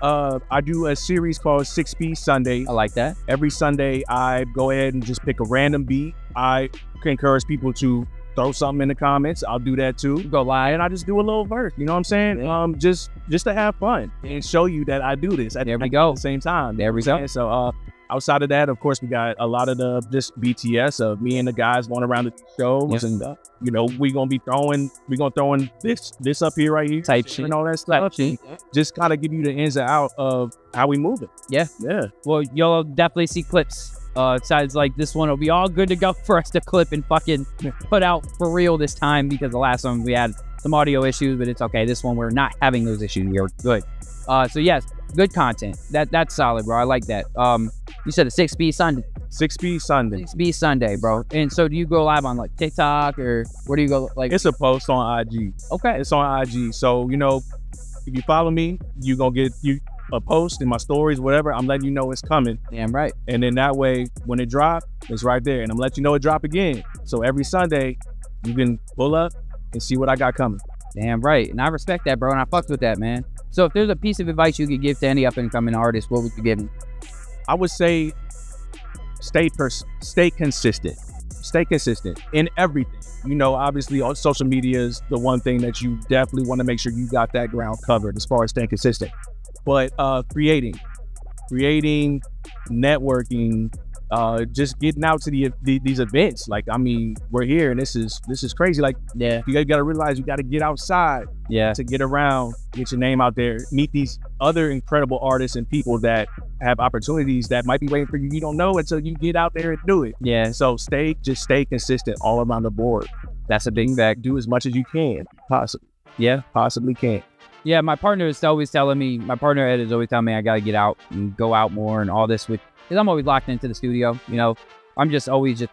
I do a series called 6 Speed Sunday. I like that. Every Sunday, I go ahead and just pick a random beat. I encourage people to throw something in the comments. I'll do that too. Go live. And I just do a little verse, you know what I'm saying? Just to have fun and show you that I do this at the same time. There we go. So outside of that, of course, we got a lot of the just BTS of me and the guys going around the shows, and you know, we're gonna throw in this up here right here, type shit and all that stuff. Just kind of give you the ins and out of how we move it. Yeah. Well, you'll definitely see clips. Besides, like, this one will be all good to go for us to clip and fucking put out for real this time, because the last one we had some audio issues, but it's okay. This one we're not having those issues. We're good. So yes, good content. That's solid, bro. I like that. You said a 6 Speed Sunday. 6 Speed Sunday. 6 Speed Sunday, bro. And so do you go live on like TikTok, or where do you go? Like, it's a post on IG. Okay, it's on IG. So you know, if you follow me, you gonna get a post in my stories, whatever. I'm letting you know it's coming. Damn right. And then that way, when it drop, it's right there, and I'm letting you know it drop again. So every Sunday, you can pull up and see what I got coming. Damn right. And I respect that, bro, and I fucked with that, man. So if there's a piece of advice you could give to any up and coming artist, what would you give them? I would say stay consistent. Stay consistent in everything. You know, obviously on social media is the one thing that you definitely want to make sure you got that ground covered as far as staying consistent. But creating, networking, just getting out to these events. Like, I mean, we're here and this is crazy. Like, yeah, you gotta realize you gotta get outside, to get around, get your name out there, meet these other incredible artists and people that have opportunities that might be waiting for you. You don't know until you get out there and do it. Yeah. So stay consistent all around the board. That's a big fact. Do as much as you can, possibly. Yeah, possibly can. Yeah, my partner is always telling me, Ed is always telling me I got to get out and go out more and all this, because I'm always locked into the studio. You know, I'm just always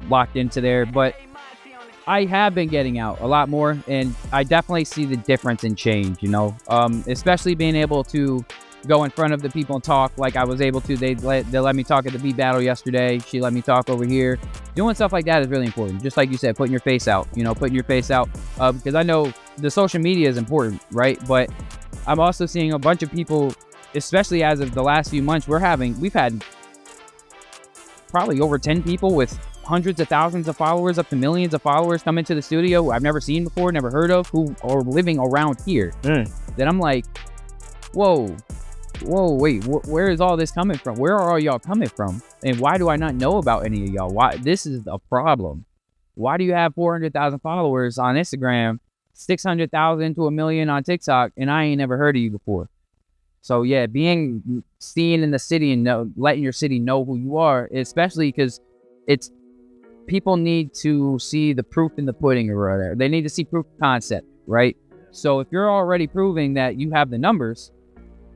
locked into there. But I have been getting out a lot more, and I definitely see the difference in change, you know, especially being able to go in front of the people and talk like I was able to. They let me talk at the beat battle yesterday. She let me talk over here. Doing stuff like that is really important. Just like you said, putting your face out, because I know the social media is important, right? But I'm also seeing a bunch of people, especially as of the last few months, we've had probably over 10 people with hundreds of thousands of followers, up to millions of followers come into the studio who I've never seen before, never heard of, who are living around here. Then I'm like, whoa, wait, where is all this coming from? Where are all y'all coming from? And why do I not know about any of y'all? Why? This is a problem. Why do you have 400,000 followers on Instagram, 600,000 to 1 million on TikTok, and I ain't never heard of you before? So yeah, seen in the city and letting your city know who you are, especially because people need to see the proof in the pudding or whatever. They need to see proof of concept, right? So if you're already proving that you have the numbers,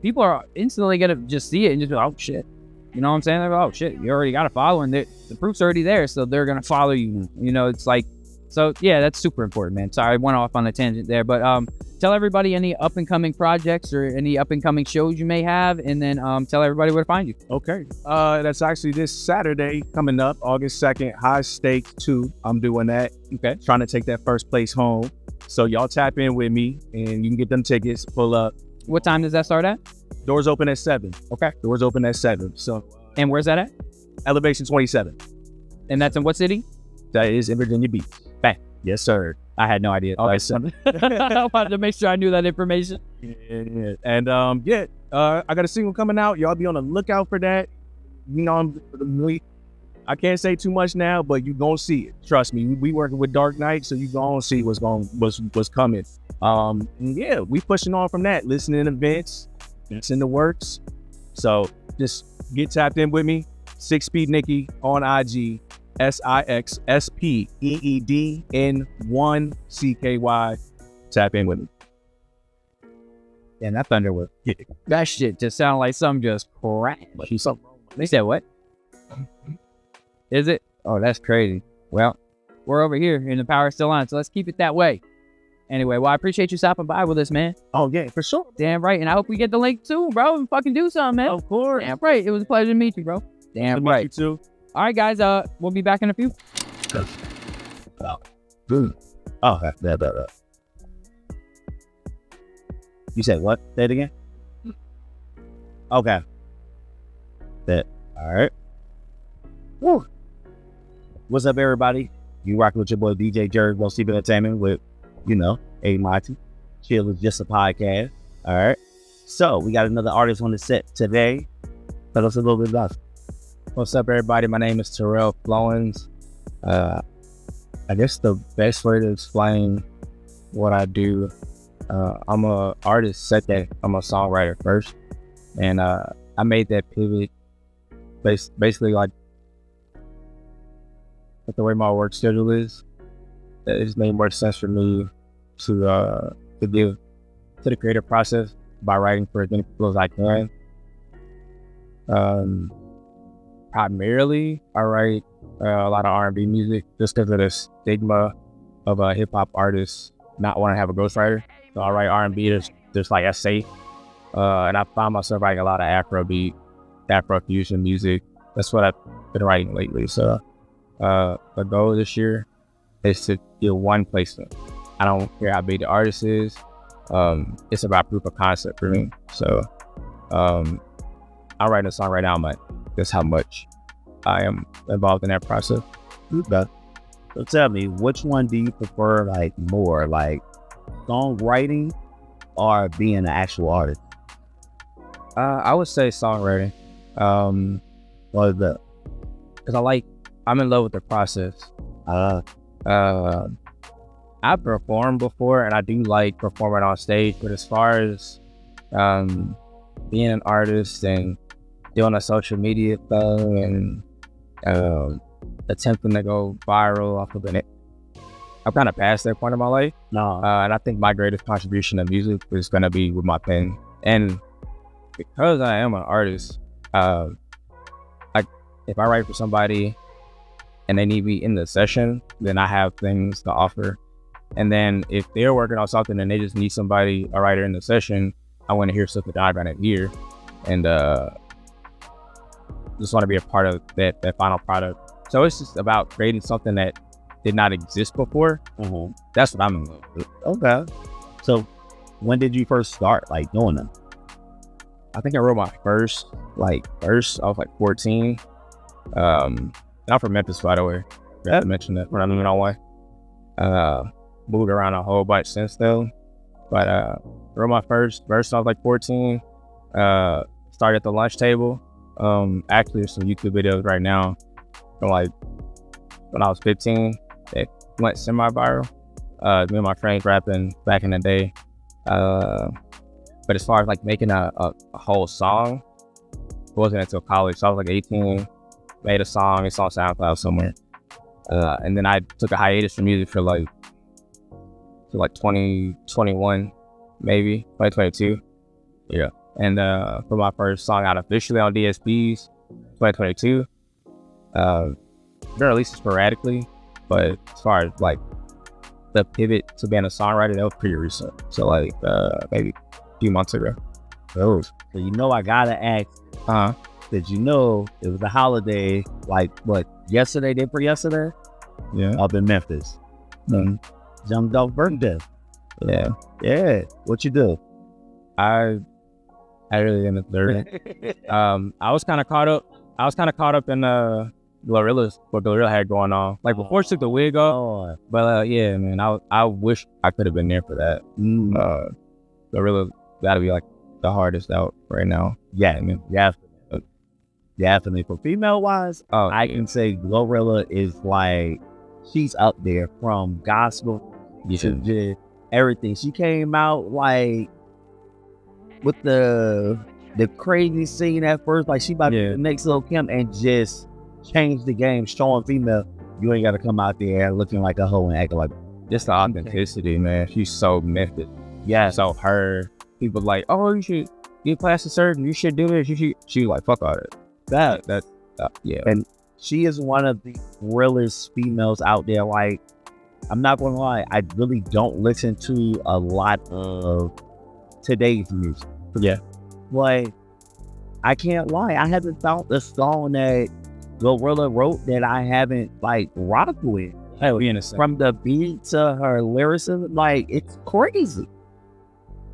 people are instantly gonna just see it and just go, oh shit. You know what I'm saying? They're like, oh shit, you already got a following. The proof's already there, so they're gonna follow you. You know, it's like, so yeah, that's super important, man. Sorry, I went off on a tangent there, but tell everybody any up and coming projects or any up and coming shows you may have, and then tell everybody where to find you. Okay, that's actually this Saturday coming up, August 2nd, High Stakes 2. I'm doing that. Okay, trying to take that first place home. So y'all tap in with me, and you can get them tickets. Pull up. What time does that start at? Doors open at 7. Okay. Doors open at 7. So. And where's that at? Elevation 27. And that's in what city? That is in Virginia Beach. Bang. Yes, sir. I had no idea. Okay. I wanted to make sure I knew that information. Yeah. And I got a single coming out. Y'all be on the lookout for that. You know, I can't say too much now, but you gonna see it. Trust me. We working with Dark Knight, so you gonna see what's coming. Yeah, we pushing on from that. Listening to events, it's in the works. So just get tapped in with me. 6 Speed Nicky on IG. SIXSPEEDN1CKY. Tap in with me. Damn, that thunder was. Yeah. That shit just sounded like something just cracked. Something. They said what? Is it? Oh, that's crazy. Well, we're over here and the power's still on, so let's keep it that way. Anyway, well, I appreciate you stopping by with us, man. Oh, yeah, for sure. Damn right. And I hope we get the link soon, bro, and fucking do something, man. Of course. Damn right. It was a pleasure to meet you, bro. Damn right. You too. All right, guys. We'll be back in a few. Oh, that. You said what? Say it again. Okay. That. All right. Woo. What's up, everybody? You rocking with your boy DJ Jerry, Most Deep Entertainment with, AyeMontie. Chill is just a podcast. All right. So we got another artist on the set today. Tell us a little bit about it. What's up, everybody? My name is Terrell Flowens. I guess the best way to explain what I do, I'm a artist second. I'm a songwriter first, and I made that pivot basically like the way my work schedule is. It just made more sense for me to give to the creative process by writing for as many people as I can. Primarily, I write a lot of R&B music just because of the stigma of a hip-hop artist not wanting to have a ghostwriter. So I write R&B just like essay. And I find myself writing a lot of Afrobeat, Afrofusion music. That's what I've been writing lately. So the goal this year is to get one placement. I don't care how big the artist is. It's about proof of concept for me. So I'm writing a song right now, man. That's how much I am involved in that process. Okay. So tell me, which one do you prefer more, songwriting or being an actual artist? I would say songwriting. What is that? Because I'm in love with the process. I've performed before and I do like performing on stage, but as far as being an artist and doing a social media thing and attempting to go viral off of it, I'm kind of past that point in my life. No. And I think my greatest contribution to music is going to be with my pen. And because I am an artist, if I write for somebody and they need me in the session, then I have things to offer. And then if they're working on something and they just need somebody, a writer in the session, I want to hear stuff that I'm going to hear. And just want to be a part of that final product. So it's just about creating something that did not exist before. Mm-hmm. That's what I'm in love with. Okay. So when did you first start doing them? I think I wrote my first verse. I was 14. I'm from Memphis, by the way. I have to mention that when I'm moving on way. Moved around a whole bunch since though. But wrote my first verse. I was 14. Started at the lunch table. Actually, there's some YouTube videos right now from when I was 15 that went semi-viral. Me and my friends rapping back in the day. But as far as making a whole song, it wasn't until college. So I was 18, made a song. It's on SoundCloud somewhere. And then I took a hiatus from music for 2021, maybe 2022. Yeah. And for my first song out officially on DSPs, 2022. Been released sporadically, but as far as the pivot to being a songwriter, that was pretty recent. So maybe a few months ago. Oh, so I gotta ask. Did you know it was a holiday? Yesterday, day for yesterday? Yeah. Up in Memphis. Young Dog birthday. Yeah. Yeah. What you do? I really didn't observe it. I was kind of caught up in Glorilla's, what Glorilla had going on. Before she took the wig off. But yeah, man, I wish I could have been there for that. Glorilla gotta be the hardest out right now. Yeah, I mean, definitely. For female wise, I can say Glorilla is she's up there from gospel to everything. She came out with the crazy scene at first, she about to be the next little Camp and just change the game, showing female you ain't got to come out there looking like a hoe and acting like just the authenticity, man. She's so Memphis. Yeah. So people oh, you should get plastic surgery. You should do this. She's fuck all that. Yeah. And she is one of the realest females out there. Like, I'm not gonna lie, I really don't listen to a lot of today's music. Yeah. Like, I can't lie, I haven't found a song that Gorilla wrote that I haven't like rocked with. Hell, be innocent. From the beat to her lyricism, like, it's crazy.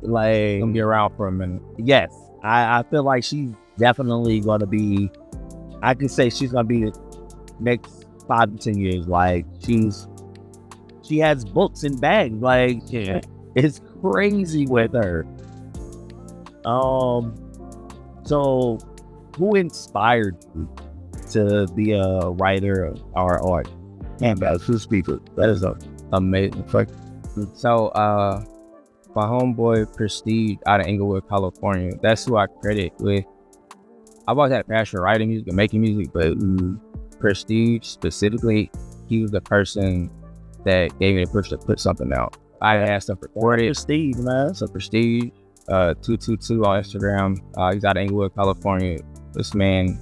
Like, Gonna be around for a minute. yes, I feel like she's definitely gonna be. I could say she's gonna be the next 5 to 10 years. Like, she has books and bags. Like, Yeah. it's crazy with her. So who inspired you to be a writer or art? And guys, who speaker? That is Amazing. So, my homeboy Prestige out of Inglewood, California. That's who I credit with. I've always had a passion for writing music and making music, but Prestige specifically, he was the person that gave me the push to put something out. I asked him for recorded. Prestige, man. So Prestige, 222 on Instagram. He's out of Inglewood, California. This man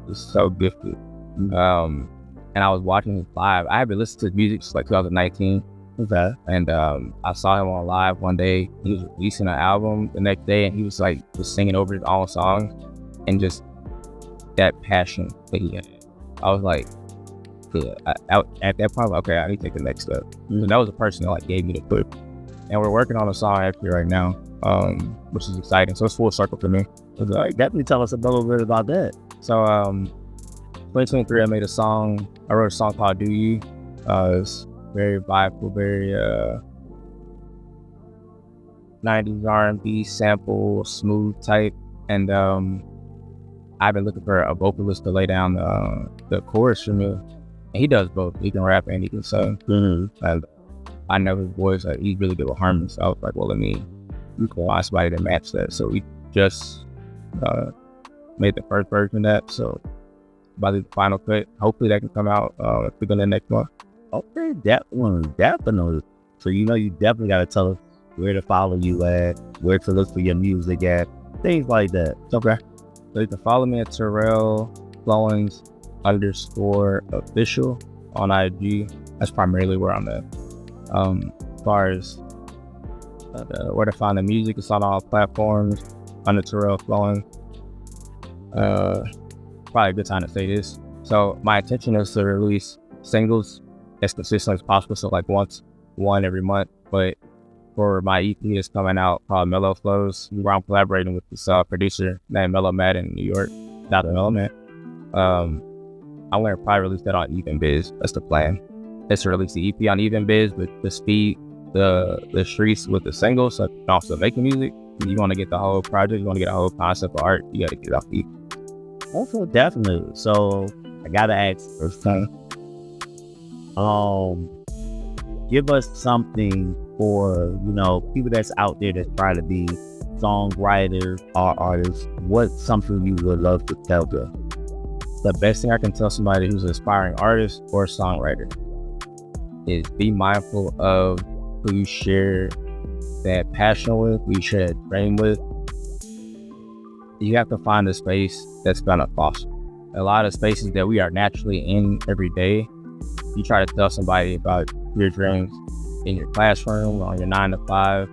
is so gifted. And I was watching him live. I haven't listened to his music since like 2019. Okay. And I saw him on live one day. He was releasing an album the next day, and he was like just singing over his own songs, and just that passion that he had. I was like, yeah. At that point, okay, I need to take the next step. So that was the person that like gave me the push. And we're working on a song actually right now, which is exciting. So it's full circle for me. Like, definitely tell us a little bit about that. So 2023, I made a song. I wrote a song called "Do You." It's very vibrant, very 90s R&B sample, smooth type. And I've been looking for a vocalist to lay down the chorus for me. And he does both. He can rap and he can sing. And I know his voice. He's really good with harmony. So I was like, well, let me find somebody to match that. So we just made the first version of that. So by the final cut, hopefully that can come out beginning next month. Okay, definitely. So you definitely got to tell us where to follow you at, where to look for your music at, things like that. Okay. So you can follow me at Terrell Flowings _official on IG. That's primarily where I'm at. As far as where to find the music, it's on all platforms under Terrell Flowings. Probably a good time to say this. So my intention is to release singles as consistent as possible, so like one every month. But for my EP that's coming out called Mellow Flows, where I'm collaborating with this producer named Mellow Matt in New York, Dr. Mellow Matt. I'm gonna probably release that on Even Biz. That's the plan. Is to release the EP on Even Biz, but just feed the streets with the singles, so you can also make the music. You want to get the whole project, you want to get a whole concept of art, you got to get it off the EP. Also, definitely. So I gotta ask first time. Give us something for people that's out there that's trying to be songwriters or artists. What's something you would love to tell them? The best thing I can tell somebody who's an aspiring artist or songwriter is be mindful of who you share that passion with, who you share that dream with. You have to find a space that's gonna foster. A lot of spaces that we are naturally in every day, you try to tell somebody about your dreams in your classroom, on your 9 to 5.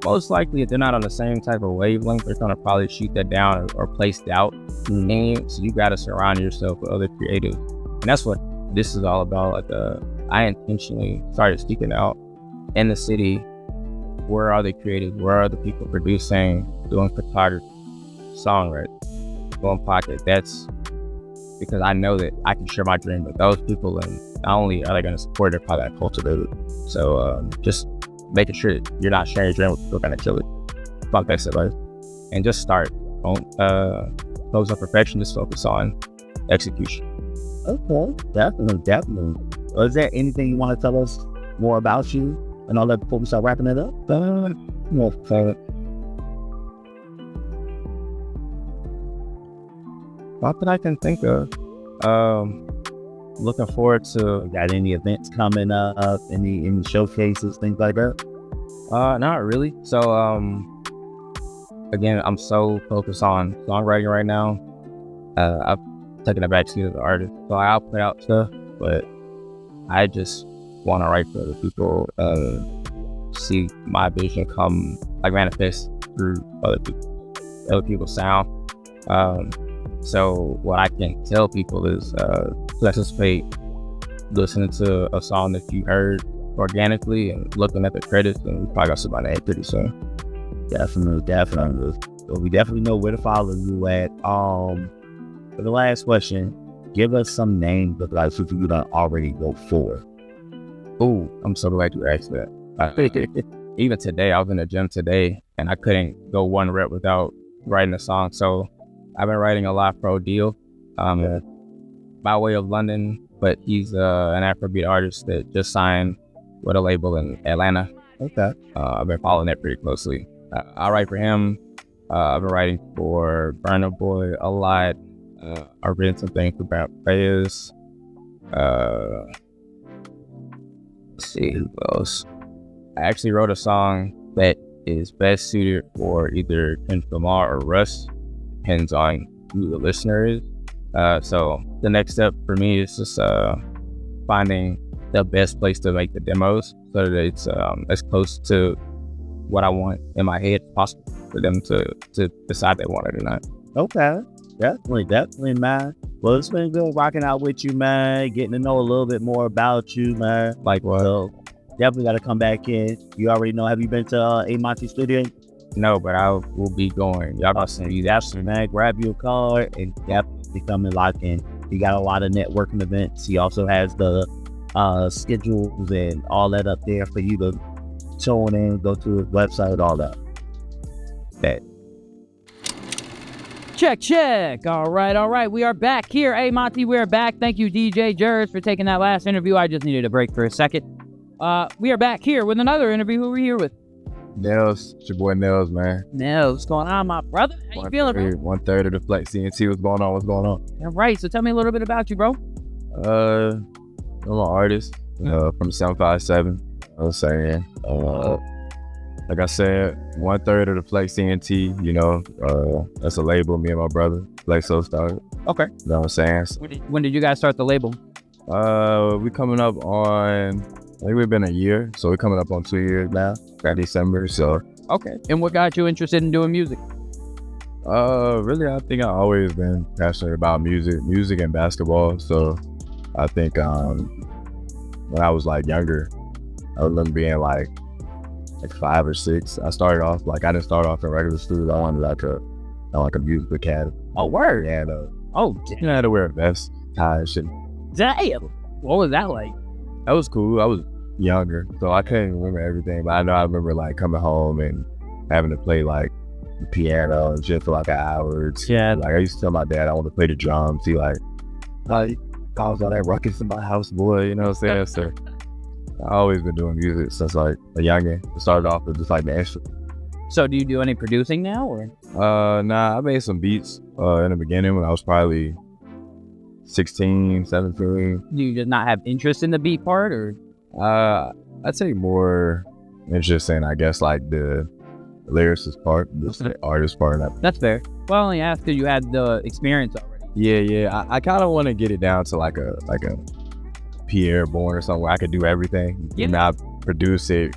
Most likely, if they're not on the same type of wavelength, they're gonna probably shoot that down or place doubt in you. So you gotta surround yourself with other creatives, and that's what this is all about. I intentionally started speaking out in the city. Where are the creatives? Where are the people producing, doing photography, songwriting, doing podcast? That's because I know that I can share my dream with those people, and not only are they going to support it, they're probably going to cultivate it. So just making sure that you're not sharing your dream with people going to kill it. Fuck that shit, right? And just start. Don't focus on perfection. Just focus on execution. Okay, definitely. Is there anything you want to tell us more about you and all that before we start wrapping it up? Not that I can think of. Looking forward to. Got any events coming up? Any showcases, things like that? Not really. So again, I'm so focused on songwriting right now. taking a back seat as an artist. So I'll put out stuff, but I just want to write for other people, see my vision come like manifest through other people's sound. So what I can tell people is participate, listening to a song that you heard organically and looking at the credits, and we probably got somebody at pretty soon. Definitely. So we definitely know where to follow you at. For the last question, give us some names of like people you don't already go for. Ooh, I'm so glad you asked that. Even today, I was in the gym today, and I couldn't go one rep without writing a song. So I've been writing a lot for Odile, by way of London, but he's an Afrobeat artist that just signed with a label in Atlanta. Okay. I've been following that pretty closely. I write for him. I've been writing for Burna Boy a lot. I've written some things for Fayez. Let's see who else. I actually wrote a song that is best suited for either Kendrick Lamar or Russ. Depends on who the listener is. So the next step for me is just finding the best place to make the demos so that it's as close to what I want in my head as possible for them to decide they want it or not. Okay. Definitely, man. Well, it's been good rocking out with you, man. Getting to know a little bit more about you, man. Likewise. So definitely got to come back in. You already know. Have you been to AyeMontie studio? No, but I will be going. Y'all about to see You definitely, man. Grab your card and definitely come and lock in. He got a lot of networking events. He also has the schedules and all that up there for you to tune in, go to his website, all that. Check. All right. We are back here. AyeMontie, we're back. Thank you, DJ Jers, for taking that last interview. I just needed a break for a second. We are back here with another interview. Who are we here with? Nels, it's your boy Nels, man. Nels, what's going on, my brother? How you feeling, bro? 1/3 of the flight CNT. What's going on? All right. So tell me a little bit about you, bro. I'm an artist from 757. I was saying, like I said, 1/3 of the Flex CNT, that's a label me and my brother, Flexo, started. Okay. You know what I'm saying? So, When did you guys start the label? we coming up on, I think we've been a year, so we're coming up on 2 years now, got December, so. Okay. And what got you interested in doing music? Really, I think I've always been passionate about music and basketball, so I think when I was like younger, I remember being like 5 or 6. I started off I didn't start off in regular school. I wanted like a music academy. Oh, word. And Oh, damn. I had to wear a vest, tie, and shit. Damn. What was that like? That was cool. I was younger, so I couldn't remember everything, but I remember like coming home and having to play like the piano and shit for like an hour or two. Yeah. Like I used to tell my dad I want to play the drums. He like, cause all that ruckus in my house, boy. You know what I'm saying? So I always been doing music since like a youngin'. It started off with just like the instrument. So do you do any producing now, or? Nah, I made some beats in the beginning when I was probably 16, 17. Do you just not have interest in the beat part, or? I'd say more interesting, I guess, like the lyricist part, the artist part. That's fair. Well, I only asked because you had the experience already. Yeah. I kind of want to get it down to like a Pierre Bourne or something where I could do everything. Yeah. And I produce it.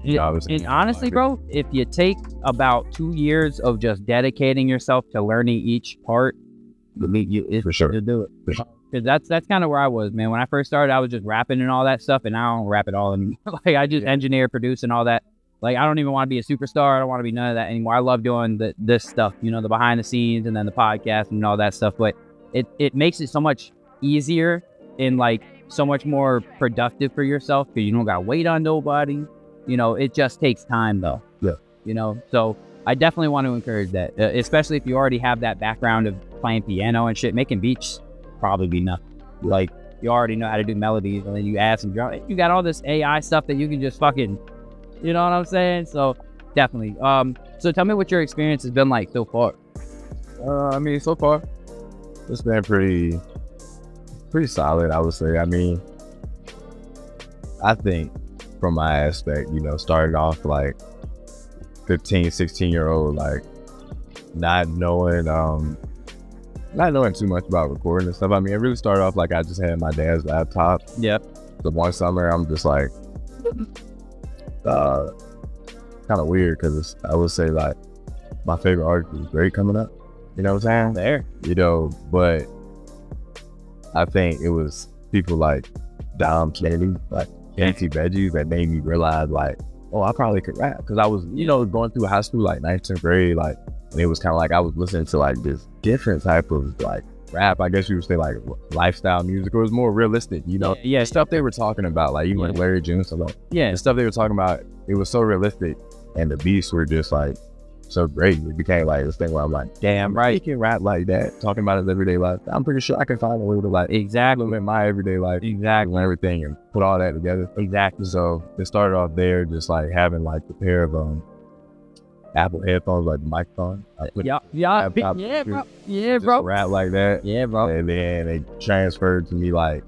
And honestly, bro, if you take about 2 years of just dedicating yourself to learning each part, For sure. You'll do it. because that's kind of where I was, man. When I first started, I was just rapping and all that stuff, and I don't rap at all anymore. Like I just engineer, produce, and all that. Like I don't even want to be a superstar. I don't want to be none of that anymore. I love doing this stuff, the behind the scenes and then the podcast and all that stuff. But it makes it so much easier and like so much more productive for yourself because you don't got to wait on nobody. It just takes time though. Yeah. So I definitely want to encourage that, especially if you already have that background of playing piano and shit. Making beats probably be nothing. Like you already know how to do melodies, and then you add some drum. You got all this AI stuff that you can just fucking, you know what I'm saying? So definitely. So tell me what your experience has been like so far. I mean, so far, it's been pretty solid, I would say. I mean, I think from my aspect, starting off like 15, 16-year-old, like not knowing not knowing too much about recording and stuff. I mean, it really started off like I just had my dad's laptop. Yep. The one summer, I'm just like, kind of weird because I would say like my favorite artist was Drake coming up. You know what I'm saying? There. You know, but I think it was people like Dom Kennedy, like Fancy Veggies that made me realize like, oh, I probably could rap. Because I was, you know, going through high school, like 9th grade, like, and it was kind of like I was listening to like this different type of like rap, I guess you would say like lifestyle music. It was more realistic, you know? Yeah. The stuff they were talking about, like even like Larry June, so like, Yeah. the stuff they were talking about, it was so realistic. And the beats were just like so great. It became like this thing where I'm like, damn, right, you can rap like that, talking about his everyday life. I'm pretty sure I can find a way to like live my everyday life, and everything, and put all that together. So it started off there, just like having like a pair of Apple headphones, like the microphone. Bro. Rap like that. Yeah, bro. And then they transferred to me like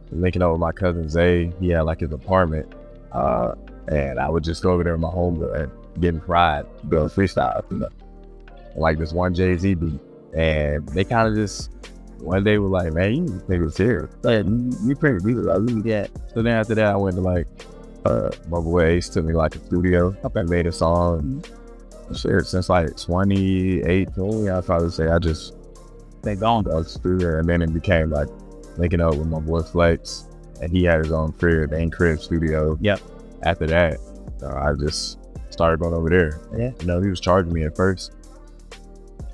linking up with my cousin Zay. He had like his apartment, and I would just go over there with my homeboy and getting fried, doing freestyle, you know, like this one Jay-Z beat. And they kind of just one day were like, man, you need to take it serious. Like, you pretty beat it. I really get. So then after that, I went to like my boy Ace took me like a studio. I made a song. Shit, since like 2018, I probably say I just gone to the studio, and then it became like linking up with my boy Flex, and he had his own crib, crib studio. Yep. After that, I just started going over there. Yeah. You know, he was charging me at first.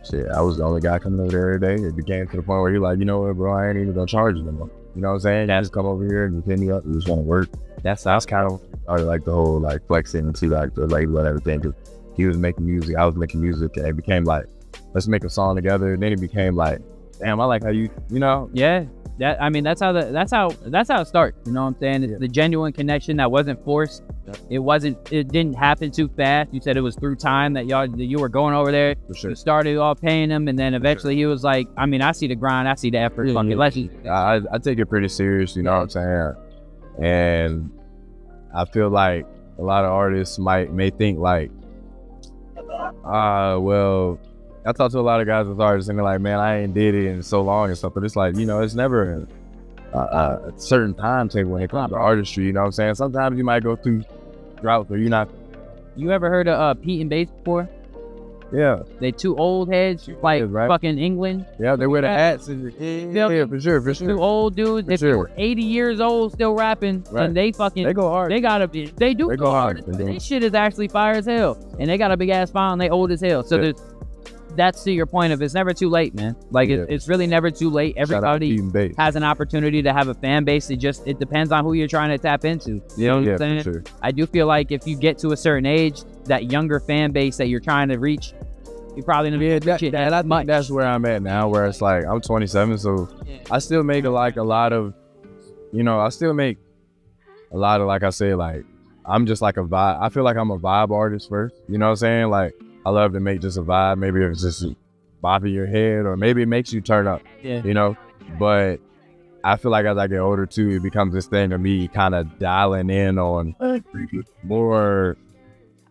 Shit, I was the only guy coming over there every day. It became to the point where he like, you know what, bro, I ain't even gonna charge you no more. You know what I'm saying? Just come over here and just hit me up. You just want to work. That's kind of like the whole like flexing into like the label and everything. Cause he was making music, I was making music, and it became like, let's make a song together. And then it became like, damn, I like how you know? Yeah. That's how it starts. You know what I'm saying? It's the genuine connection that wasn't forced. It didn't happen too fast. You said it was through time that you were going over there. For sure. You started all paying him, and then eventually he was like, I see the grind, I see the effort. I take it pretty serious, you know what I'm saying? And I feel like a lot of artists may think like, well, I talk to a lot of guys as artists and they're like, man, I ain't did it in so long and stuff. But it's like, you know, it's never a certain timetable when it comes to artistry, you know what I'm saying? Sometimes you might go through droughts where you're not. You ever heard of Pete and Bass before? Yeah. They two old heads, like fucking England. Yeah, they wear the hats. Yeah, for sure. Two old dudes. If they're 80 years old, still rapping, and they go hard. They go hard. This shit is actually fire as hell. And they got a big ass file and they old as hell. So that's to your point of it's never too late, man. Like it's really never too late. Everybody has an opportunity to have a fan base. It depends on who you're trying to tap into. You know what I'm saying? Sure. I do feel like if you get to a certain age, that younger fan base that you're trying to reach, you probably never reach it and I think that's where I'm at now, where it's like I'm 27, so I still make a lot of, you know, like I said, like I'm just like a vibe. I feel like I'm a vibe artist first. You know what I'm saying? Like I love to make just a vibe. Maybe it's just bopping your head, or maybe it makes you turn up. Yeah. You know, but I feel like as I get older too, it becomes this thing of me kind of dialing in on more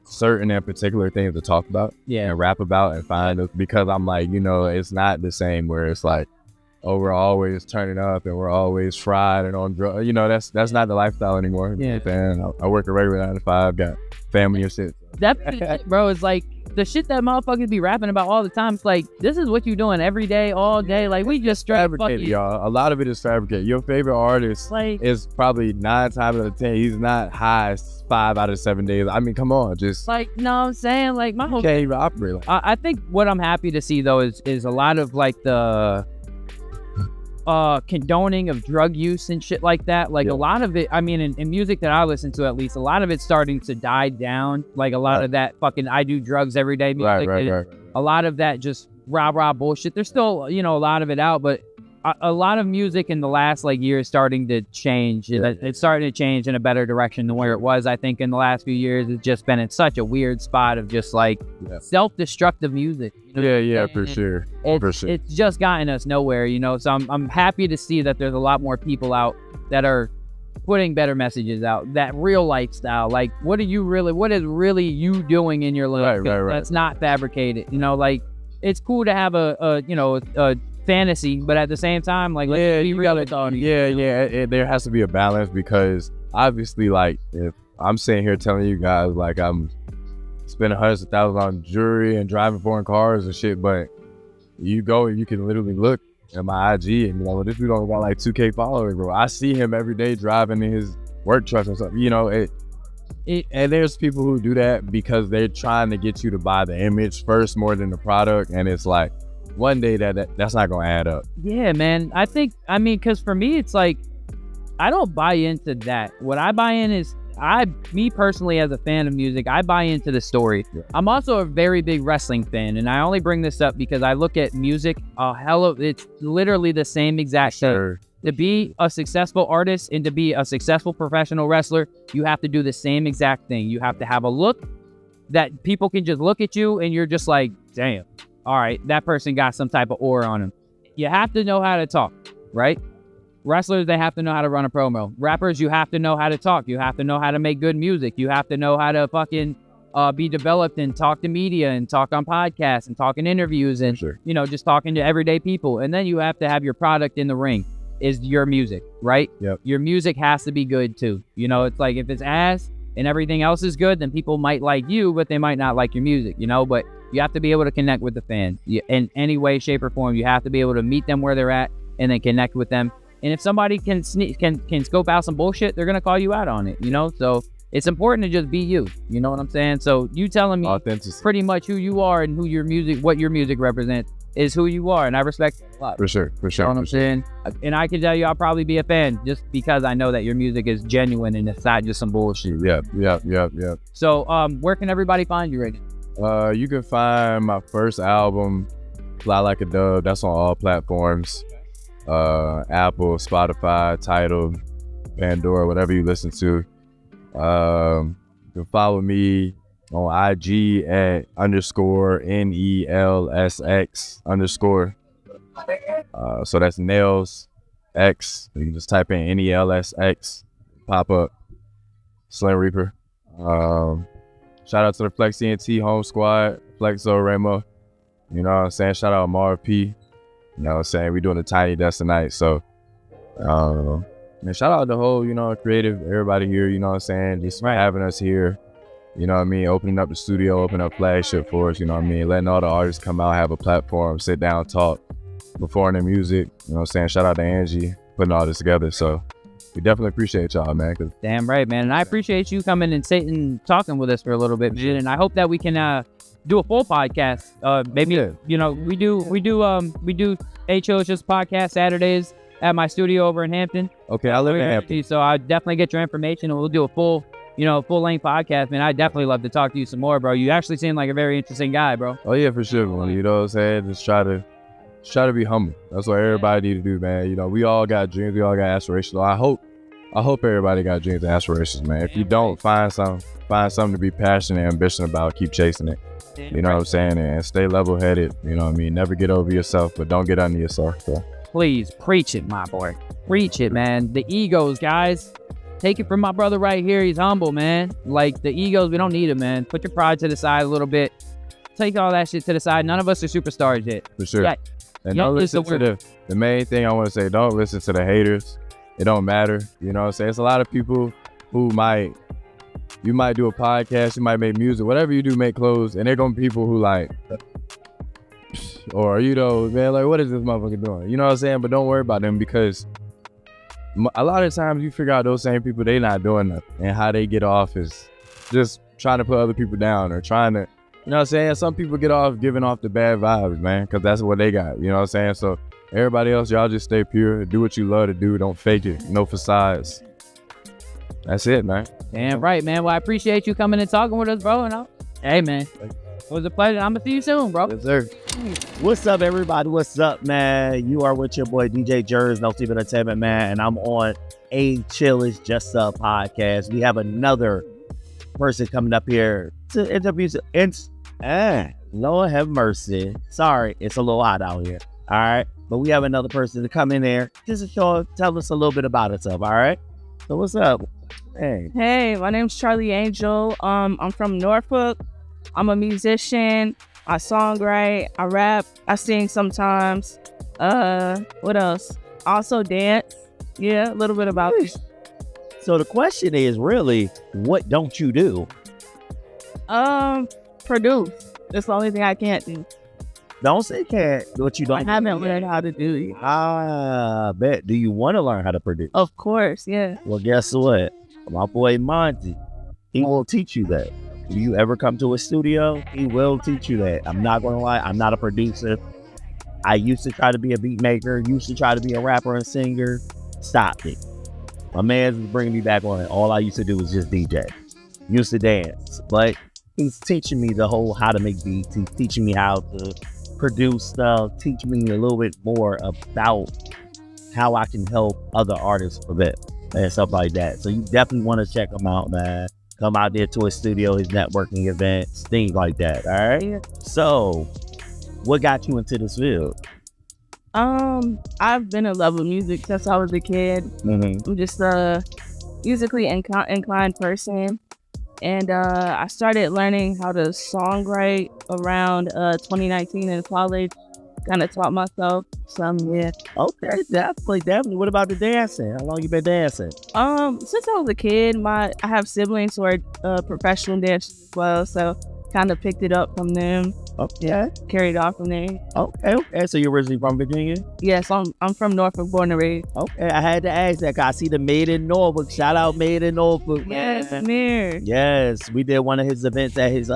certain and particular things to talk about, and rap about and find, because I'm like, you know, it's not the same where it's like, oh, we're always turning up and we're always fried and on drugs. You know, that's not the lifestyle anymore. Yeah. I work a regular 9 to 5, got family and shit. That bro, is like the shit that motherfuckers be rapping about all the time. It's like, this is what you doing every day, all day. Like, we just fabricated, y'all. A lot of it is fabricated. Your favorite artist is probably 9 times out of 10. He's not high 5 out of 7 days. I mean, come on, just like, no, I'm saying like my whole can't even operate. Like I think what I'm happy to see though is a lot of like the condoning of drug use and shit like that. Like a lot of it, I mean, in music that I listen to, at least, a lot of it's starting to die down. Like a lot of that fucking I do drugs every day music. Right. A lot of that just rah bullshit. There's still, you know, a lot of it out, but a lot of music in the last like year is starting to change. It's starting to change in a better direction than where it was. I think in the last few years, it's just been in such a weird spot of just like self-destructive music. You know? For sure. It's just gotten us nowhere, you know. So I'm happy to see that there's a lot more people out that are putting better messages out. That real lifestyle, like what is really you doing in your life? Right. That's not fabricated, you know. Like it's cool to have a fantasy, but at the same time, like, let's be real with the audience. There has to be a balance, because obviously, like, if I'm sitting here telling you guys like I'm spending hundreds of thousands on jewelry and driving foreign cars and shit, but you go and you can literally look at my IG and this dude only got like 2K followers, bro. I see him every day driving in his work truck or something, and there's people who do that because they're trying to get you to buy the image first more than the product, and it's like one day that's not gonna add up. Yeah, man. Because for me, it's like, I don't buy into that. What I buy in is, me personally, as a fan of music, I buy into the story. Yeah. I'm also a very big wrestling fan, and I only bring this up because I look at music, it's literally the same exact thing. Sure. To be a successful artist and to be a successful professional wrestler, you have to do the same exact thing. You have to have a look that people can just look at you and you're just like, damn, all right, that person got some type of aura on him. You have to know how to talk, right? Wrestlers, they have to know how to run a promo. Rappers, you have to know how to talk. You have to know how to make good music. You have to know how to fucking be developed and talk to media and talk on podcasts and talk in interviews and, just talking to everyday people. And then you have to have your product in the ring, is your music, right? Yep. Your music has to be good too. It's like, if it's ass and everything else is good, then people might like you, but they might not like your music, but you have to be able to connect with the fans in any way, shape, or form. You have to be able to meet them where they're at and then connect with them. And if somebody can scope out some bullshit, they're gonna call you out on it, So it's important to just be you. You know what I'm saying? So you telling me pretty much who you are and what your music represents is who you are, and I respect it a lot. For sure. You know what I'm saying? And I can tell you, I'll probably be a fan just because I know that your music is genuine and it's not just some bullshit. Yeah. So where can everybody find you right now? You can find my first album, Fly Like a Dove. That's on all platforms. Apple, Spotify, Tidal, Pandora, whatever you listen to. You can follow me on IG at _NELSX_. So that's Nails X. You can just type in NELSX, pop up. Slim Reaper. Shout out to the Flex ENT Home Squad, Flexo Remo. You know what I'm saying? Shout out Marv P. You know what I'm saying? We doing a tiny desk tonight. So, and shout out the whole, creative, everybody here, you know what I'm saying? Just having us here, you know what I mean? Opening up the studio, opening up Flagship for us, you know what I mean? Letting all the artists come out, have a platform, sit down, talk, perform their music, you know what I'm saying? Shout out to Angie, putting all this together. So, we definitely appreciate y'all, man. Damn right, man. And I appreciate you coming and sitting, talking with us for a little bit, and I hope that we can, do a full podcast. Maybe we do HO's Just podcast Saturdays at my studio over in Hampton. Okay, I live in Hampton, so I definitely get your information and we'll do a full length podcast. Man, I definitely love to talk to you some more, bro. You actually seem like a very interesting guy, bro. Oh yeah, for sure, man. You know what I'm saying? Just try to be humble. That's what everybody need to do, man. We all got dreams, we all got aspirations. I hope everybody got dreams and aspirations, man. If you don't, find something to be passionate and ambitious about. Keep chasing it. You know what I'm saying? And stay level-headed. You know what I mean? Never get over yourself, but don't get under yourself. So. Please, preach it, my boy. Preach it, man. The egos, guys. Take it from my brother right here. He's humble, man. Like, the egos, we don't need it, man. Put your pride to the side a little bit. Take all that shit to the side. None of us are superstars yet. For sure. Yeah. And don't listen to the main thing I want to say, don't listen to the haters. It don't matter. You know what I'm saying? It's a lot of people who you might do a podcast, you might make music, whatever you do, make clothes, and they're gonna be people who like, or man, like, what is this motherfucker doing? You know what I'm saying? But don't worry about them, because a lot of times you figure out those same people, they not doing nothing, and how they get off is just trying to put other people down or trying to, you know what I'm saying? Some people get off giving off the bad vibes, man, because that's what they got. You know what I'm saying? So everybody else, y'all just stay pure, do what you love to do, don't fake it, no facades. That's it, man. Damn right, man. Well, I appreciate you coming and talking with us, bro. Hey, man, it was a pleasure. I'm gonna see you soon, bro. Yes, sir. What's up, everybody? What's up, man? You are with your boy DJ Jers, No Sleep Entertainment, man, and I'm on It's Just a Podcast. We have another person coming up here to interview. Lord have mercy. Sorry, it's a little hot out here. All right, but we have another person to come in there just to tell us a little bit about itself. All right. So what's up? Hey, my name's Charlie Angel. I'm from Norfolk. I'm a musician. I songwrite, I rap, I sing sometimes. What else? Also dance. Yeah, a little bit about it. So the question is really, what don't you do? Produce. That's the only thing I can't do. Don't say can't. What you don't. I haven't learned how to do it. Bet. Do you want to learn how to produce? Of course, yeah. Well, guess what? My boy Monty, he will teach you that. If you ever come to a studio, he will teach you that. I'm not going to lie. I'm not a producer. I used to try to be a beat maker. Used to try to be a rapper and singer. Stopped it. My man was bringing me back on it. All I used to do was just DJ. Used to dance. But he's teaching me the whole how to make beats. He's teaching me how to produce stuff. Teaching me a little bit more about how I can help other artists with it and stuff like that. So you definitely want to check him out, man. Come out there to his studio, his networking events, things like that. All right. Yeah. So what got you into this field? I've been in love with music since I was a kid. Mm-hmm. I'm just a musically inclined person. And I started learning how to songwrite around 2019 in college. Kind of taught myself some, yeah. Okay, definitely. What about the dancing? How long you been dancing? Since I was a kid, I have siblings who are professional dancers as well, so kind of picked it up from them. Okay. Carried off from there. Okay. So you're originally from Virginia? Yes, I'm from Norfolk, born and raised. Okay, I had to ask that 'cause I see the Made in Norfolk. Shout out Made in Norfolk, man. Yes, Amir. Yes, we did one of his events at his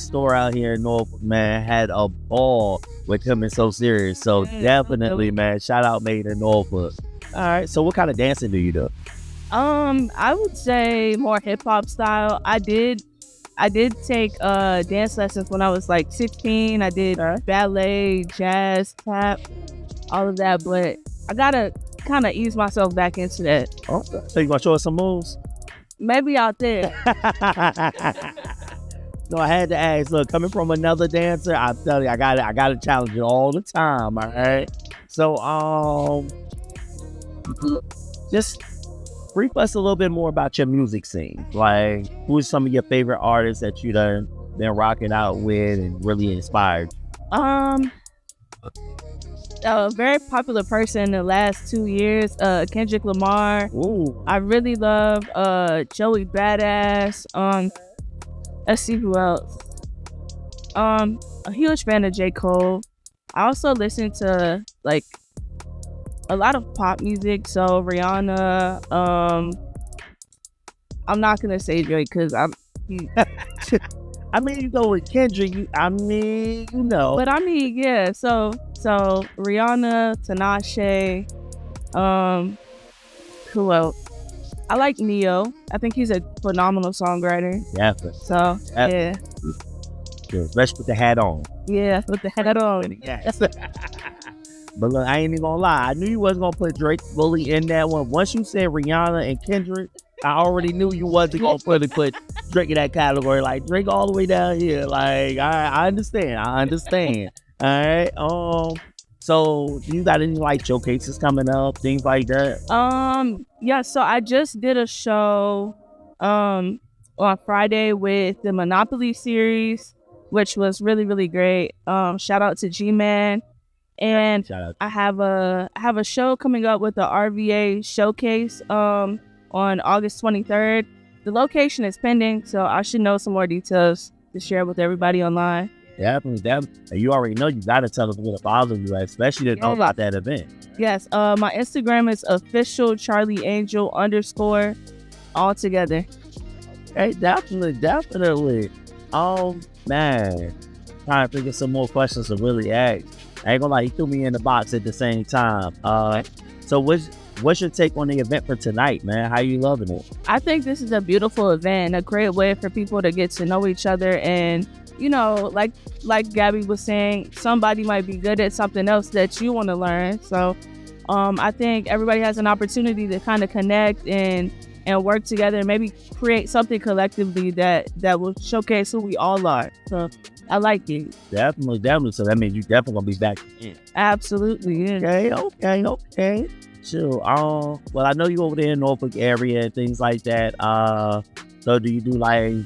store out here in Norfolk, man. Had a ball with him and So Serious. So definitely, man, shout out Made in Norfolk. All right, so what kind of dancing do you do? I would say more hip hop style. I did take dance lessons when I was like 16. I did ballet, jazz, tap, all of that, but I gotta kind of ease myself back into that. Okay. So you gonna show us some moves? Maybe out there. No, I had to ask. Look, coming from another dancer, I'm telling you, I gotta challenge you all the time. All right. So just brief us a little bit more about your music scene. Like, who are some of your favorite artists that you done been rocking out with and really inspired? A very popular person in the last 2 years, Kendrick Lamar. Ooh. I really love Joey Badass. Let's see who else. A huge fan of J. Cole. I also listen to like a lot of pop music, so Rihanna. I'm not gonna say Drake because I mean, you go with Kendrick. You know. But I mean, yeah. So Rihanna, Tinashe. Who else? I like Neo. I think he's a phenomenal songwriter. Definitely. So yeah. Especially with the hat on. Yeah, with the hat on. Yes. But look, I ain't even gonna lie. I knew you wasn't gonna put Drake fully in that one. Once you said Rihanna and Kendrick, I already knew you wasn't gonna fully put Drake in that category. Like Drake all the way down here. Like I understand. All right. So do you got any like showcases coming up, things like that? Yeah. So I just did a show, on Friday with the Monopoly series, which was really, really great. Shout out to G-Man. And I have a show coming up with the RVA showcase on August 23rd. The location is pending, so I should know some more details to share with everybody online. Definitely. And you already know you gotta tell us what follow you, especially to know about that event. Yes. My Instagram is officialcharlieangel_ all together. Hey, definitely. Oh man, trying to think of some more questions to really ask. I ain't gonna lie, he threw me in the box at the same time. So what's your take on the event for tonight, man? How you loving it? I think this is a beautiful event, a great way for people to get to know each other. And, you know, like Gabby was saying, somebody might be good at something else that you want to learn. So I think everybody has an opportunity to kind of connect and work together and maybe create something collectively that will showcase who we all are. So I like it. Definitely. So that means you definitely gonna be back in. Absolutely, yeah. Okay. Sure. Well, I know you over there in Norfolk area and things like that. So do you do like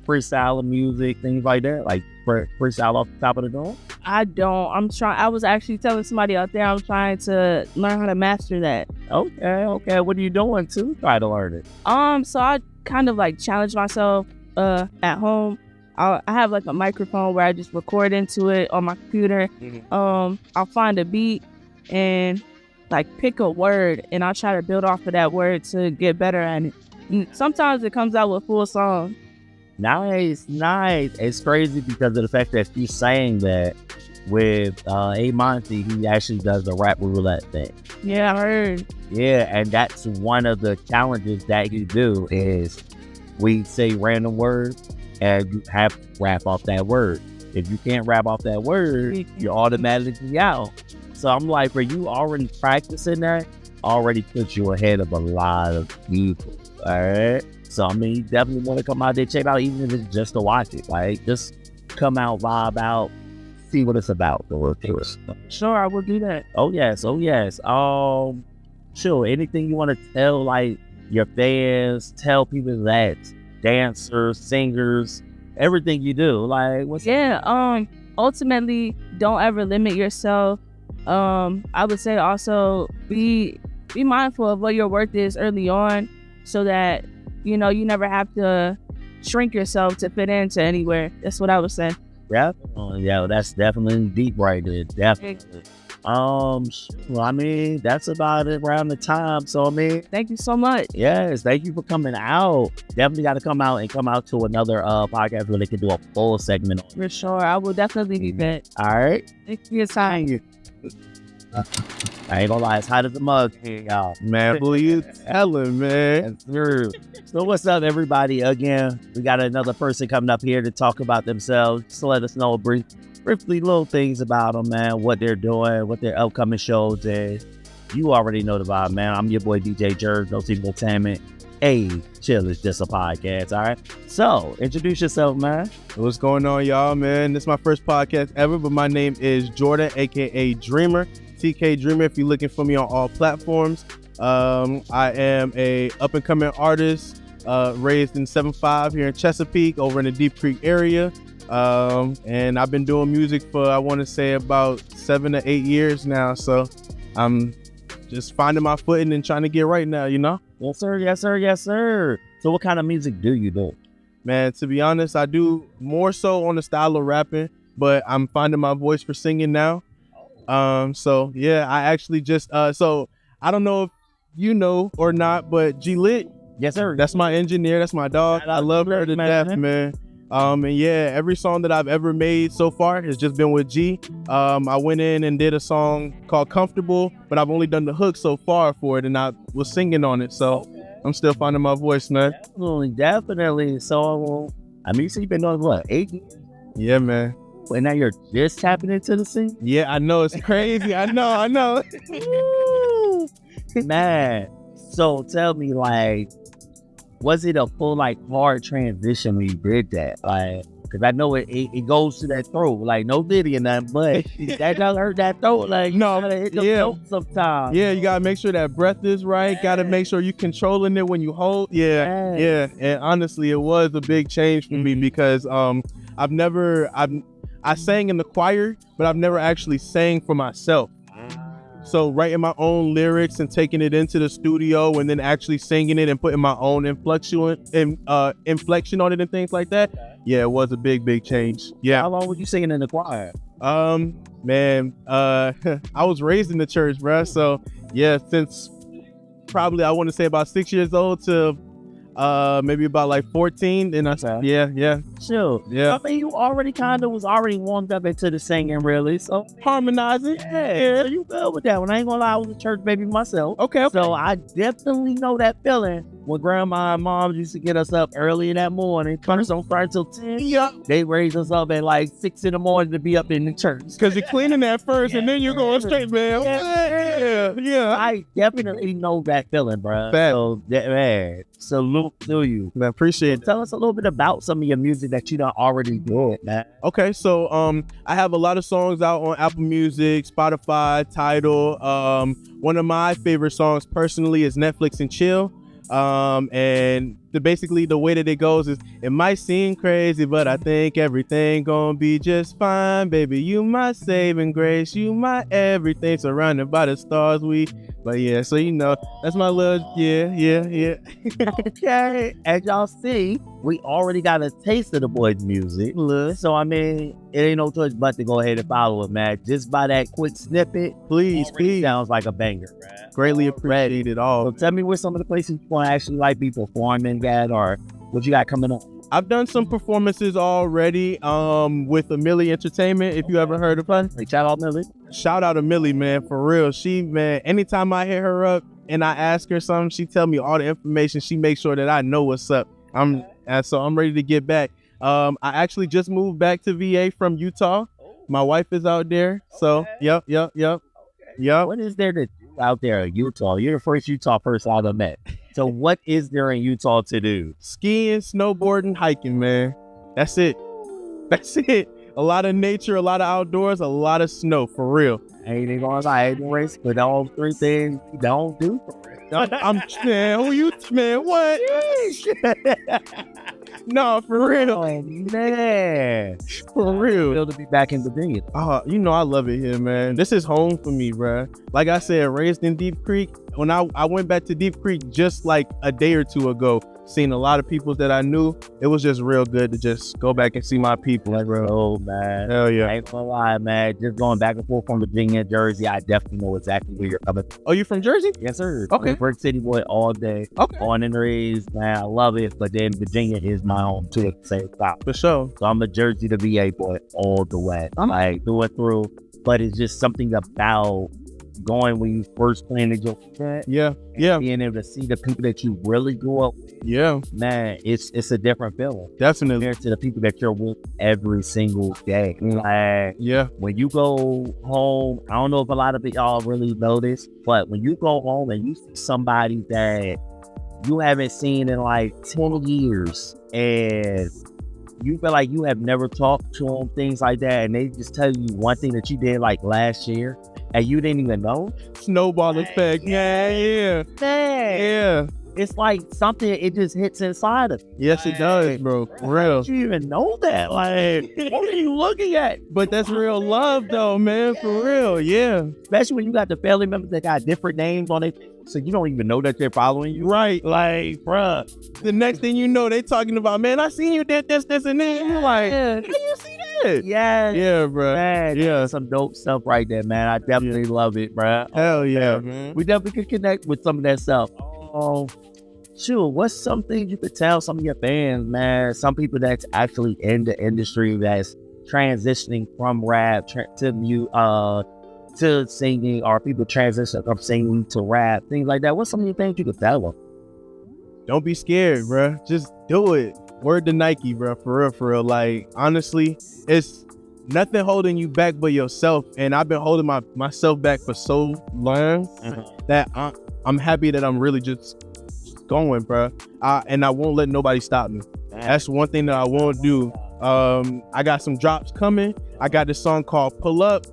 freestyle music, things like that? Like freestyle off the top of the dome? I don't. I was actually telling somebody out there I'm trying to learn how to master that. Okay. What are you doing to try to learn it? So I kind of like challenge myself at home. I have like a microphone where I just record into it on my computer. I'll find a beat and like pick a word, and I'll try to build off of that word to get better at it. And sometimes it comes out with full song. Nice. It's crazy because of the fact that she's saying that with AyeMontie, he actually does the rap roulette thing. Yeah, I heard. Yeah, and that's one of the challenges that you do is we say random words and you have to rap off that word. If you can't rap off that word, you're automatically out. So I'm like, for you already practicing that, already puts you ahead of a lot of people. All right. So I mean, you definitely want to come out there, check it out, even if it's just to watch it. Like, just come out, vibe out, see what it's about. Sure, I will do that. Oh yes. Sure. Anything you want to tell, like your fans, tell people that dancers, singers, everything you do. Like, what's ultimately, don't ever limit yourself. I would say also be mindful of what your worth is early on, so that you never have to shrink yourself to fit into anywhere. That's what I would say. Yeah, that's definitely deep right there. Definitely. Well, I mean, that's about it around the time. So I mean, thank you so much. Yes, thank you for coming out. Definitely got to come out to another podcast where they can do a full segment on. For sure, I will definitely be back. All right. Thank you for your time. I ain't gonna lie, it's hot as a mug here, y'all. Man, who you telling, man? So what's up, everybody? Again, we got another person coming up here to talk about themselves. Just let us know briefly little things about them, man, what they're doing, what their upcoming shows is. You already know the vibe, man. I'm your boy DJ Jerz, No Secret Entertainment. Hey, chill, it's just a podcast, all right? So, introduce yourself, man. What's going on, y'all, man? This is my first podcast ever, but my name is Jordan, aka Dreamer. TK Dreamer, if you're looking for me on all platforms. I am a up-and-coming artist, raised in 7'5" here in Chesapeake, over in the Deep Creek area. And I've been doing music for, I want to say, about 7 to 8 years now. So I'm just finding my footing and trying to get right now, you know? Yes, sir. So what kind of music do you do? Man, to be honest, I do more so on the style of rapping, but I'm finding my voice for singing now. So yeah, I actually just so I don't know if you know or not, but G Lit, yes sir, that's my engineer, that's my dog. I love her to death, man. And yeah, every song that I've ever made so far has just been with G. I went in and did a song called Comfortable, but I've only done the hook so far for it, and I was singing on it, so I'm still finding my voice, man. Definitely. So I mean, so you've been doing what, 8 years? Yeah, man. And now you're just tapping into the scene? Yeah, I know, it's crazy. I know. Man, so tell me, like, was it a full, like, hard transition when you did that? Like, because I know it goes to that throat, like, no diddy or nothing, but that doesn't hurt that throat. Like, no, hit the throat sometimes. Yeah, you gotta make sure that breath is right. Gotta make sure you're controlling it when you hold. Yeah. And honestly, it was a big change for me because I sang in the choir, but I've never actually sang for myself. So writing my own lyrics and taking it into the studio and then actually singing it and putting my own inflection on it and things like that. Yeah, it was a big change. Yeah. How long were you singing in the choir? Man, I was raised in the church, bruh. So yeah, since probably I want to say about 6 years old to maybe about like 14, and yeah. Sure. Yeah. I mean, you already was already warmed up into the singing, really. So harmonizing. Yeah. So you good with that one. I ain't gonna lie, I was a church baby myself. Okay. So I definitely know that feeling when grandma and mom used to get us up early in that morning. Church don't start until 10. Yeah. They raise us up at like 6 in the morning to be up in the church. Because you're cleaning that first and then you're going straight, man. Yeah. I definitely know that feeling, bro. So, man, salute to you. Man, appreciate it. Tell us a little bit about some of your music that you done already did, man. Okay, so I have a lot of songs out on Apple Music, Spotify, Tidal. One of my favorite songs personally is Netflix and Chill. And basically the way that it goes is, it might seem crazy, but I think everything gonna be just fine, baby. You my saving grace, you my everything, surrounded by the stars. But yeah, so you know, that's my little yeah. Okay, as y'all see, we already got a taste of the boy's music. So I mean, it ain't no choice but to go ahead and follow it, man. Just by that quick snippet, please. Sounds like a banger, man. Greatly appreciate it all. So tell me where some of the places you want to actually like be performing at, or what you got coming up. I've done some performances already with Millie Entertainment, if you ever heard of her. Hey, shout out Millie. Shout out to Millie, man, for real. She, man, anytime I hit her up and I ask her something, she tell me all the information. She makes sure that I know what's up. So I'm ready to get back. I actually just moved back to VA from Utah. My wife is out there. So, yep. What is there to do out there in Utah? You're the first Utah person I've met. So what is there in Utah to do? Skiing, snowboarding, hiking, man. That's it. A lot of nature, a lot of outdoors, a lot of snow, for real. Ain't even gonna lie, race, but all three things you don't do for real. Man, who you, man, what? No, for real. Oh, man. For real. Feel to be back in Virginia. You know I love it here, man. This is home for me, bruh. Like I said, raised in Deep Creek. When I went back to Deep Creek just like a day or two ago, seen a lot of people that I knew. It was just real good to just go back and see my people. Like, oh, man. Hell yeah. I ain't gonna lie, man. Just going back and forth from Virginia and Jersey, I definitely know exactly where you're coming from. Oh, you from Jersey? Yes, sir. Okay. Brick City boy all day. Okay. Born and raised, man. I love it. But then Virginia is my home too at the same time. For sure. So I'm a Jersey to VA boy all the way. Like through and through. But it's just something about going when you first planted your feet. Yeah. Being able to see the people that you really grew up with. Yeah. Man, it's a different feeling. Definitely. Compared to the people that you're with every single day. Like, yeah. When you go home, I don't know if a lot of y'all really know this, but when you go home and you see somebody that you haven't seen in like 10 years and you feel like you have never talked to them, things like that, and they just tell you one thing that you did like last year and you didn't even know. Snowball effect. Yeah. Yeah. It's like something, it just hits inside of you. Yes, it does, bro. For real. You even know that. Like, what are you looking at? But that's real love, though, man. For real. Yeah. Especially when you got the family members that got different names on it, so you don't even know that they're following you. Right. Like, bruh. The next thing you know, they talking about, man, I seen you did this, and that. You're like, how you see that? Yeah, bro. Man, that's some dope stuff right there, man. I definitely love it, bruh. Hell yeah, man. We definitely could connect with some of that stuff. Sure, what's something you could tell some of your fans, man? Some people that's actually in the industry that's transitioning from rap to singing, or people transitioning from singing to rap, things like that. What's some of your things you could tell them? Don't be scared, bro. Just do it. Word to Nike, bro. For real. Like, honestly, it's nothing holding you back but yourself. And I've been holding myself back for so long that I'm happy that I'm really just going, bro. And I won't let nobody stop me. That's one thing that I won't do. I got some drops coming. I got this song called Pull Up.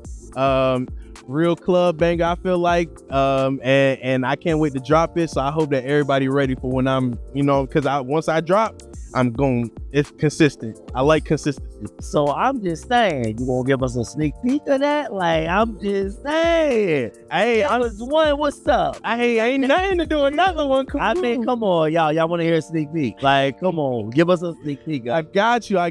Real club banger, I feel like. And I can't wait to drop it. So I hope that everybody ready for when I'm, because once I drop, it's consistent. I like consistency. So I'm just saying, you won't give us a sneak peek of that? Like, I'm just saying. Hey, I was one. What's up? I ain't nothing to do another one. Come on, y'all want to hear a sneak peek? Like, come on, give us a sneak peek. I got you. All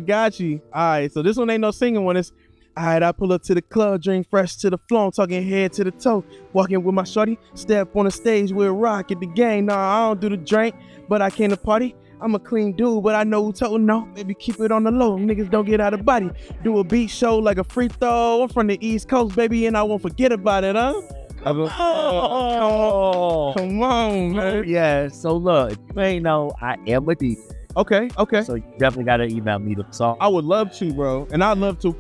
right, so this one ain't no singing one. It's, all right, I pull up to the club, drink fresh to the floor, talking head to the toe, walking with my shorty, step on the stage, we'll rock at the game. Nah, I don't do the drink, but I came to party. I'm a clean dude, but I know who told no. Baby, keep it on the low. Niggas don't get out of body. Do a beat show like a free throw. I'm from the East Coast, baby, and I won't forget about it, huh? Come on, man. Yeah, so look, if you ain't know, I am a DJ. Okay. So you definitely gotta email me the song. I would love to, bro. And I'd love to,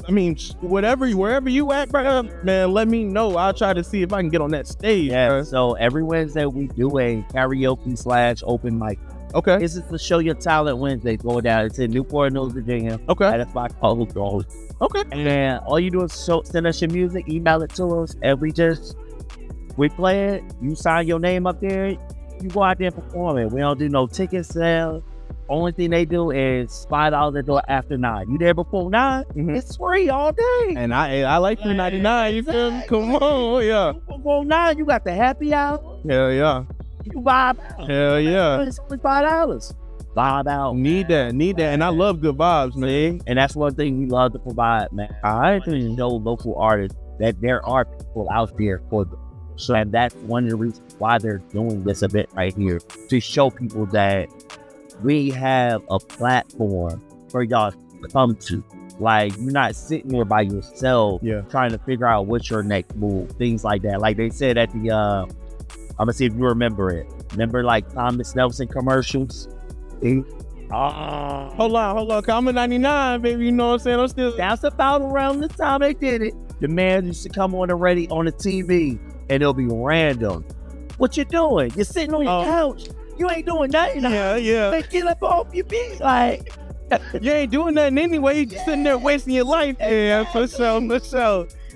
wherever you at, bro, man, let me know. I'll try to see if I can get on that stage. Yeah, bro. So every Wednesday we do a karaoke/open mic. Okay. This is the Show Your Talent Wednesday going down. It's in Newport News, Virginia. Okay. At a spot called Hoop Girls. Okay. And all you do is send us your music, email it to us, and we play it. You sign your name up there. You go out there and perform it. We don't do no ticket sales. Only thing they do is $5 at door after 9. You there before 9? It's free all day. And I like $3.99. You feel me? Come on, yeah. Before 9, you got the happy hour. Hell yeah. You vibe out. Hell yeah. It's only $5. Vibe out. Need that. And I love good vibes, man. And that's one thing we love to provide, man. I think show local artists that there are people out there for them. So, and that's one of the reasons why they're doing this event right here, to show people that we have a platform for y'all to come to. Like, you're not sitting there by yourself trying to figure out what's your next move, things like that. Like they said at the, I'm gonna see if you remember it. Remember like Thomas Nelson commercials? Hold on. I'm a 99, baby. You know what I'm saying? That's about around the time they did it. The man used to come on the TV, and it'll be random. What you doing? You're sitting on your couch. You ain't doing nothing. Yeah. Like, get up off your feet. Like, you ain't doing nothing anyway. You just sitting there wasting your life. Yeah, for sure.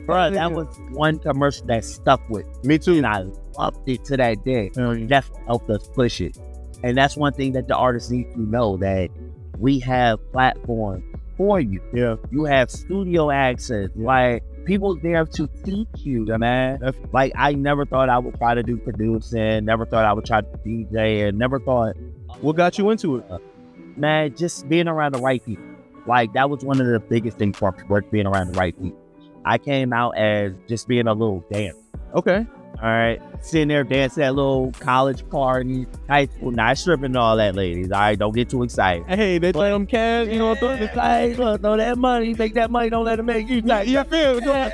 Bro, that was one commercial that stuck with me too. And I loved it to that day. That helped us push it. And that's one thing that the artists need to know, that we have platforms for you. Yeah. You have studio access. Like, people there to teach you, man. Like, I never thought I would try to do producing, never thought I would try to DJ, and never thought. What got you into it? Man, just being around the right people. Like, that was one of the biggest things for work, being around the right people. I came out as just being a little dancer. Okay. All right, sitting there dancing at little college parties, high school, not stripping and all that, ladies. All right, don't get too excited. Hey, they play them cash, you know what I'm saying? Look, throw that money, make that money, don't let it make you. You feel me?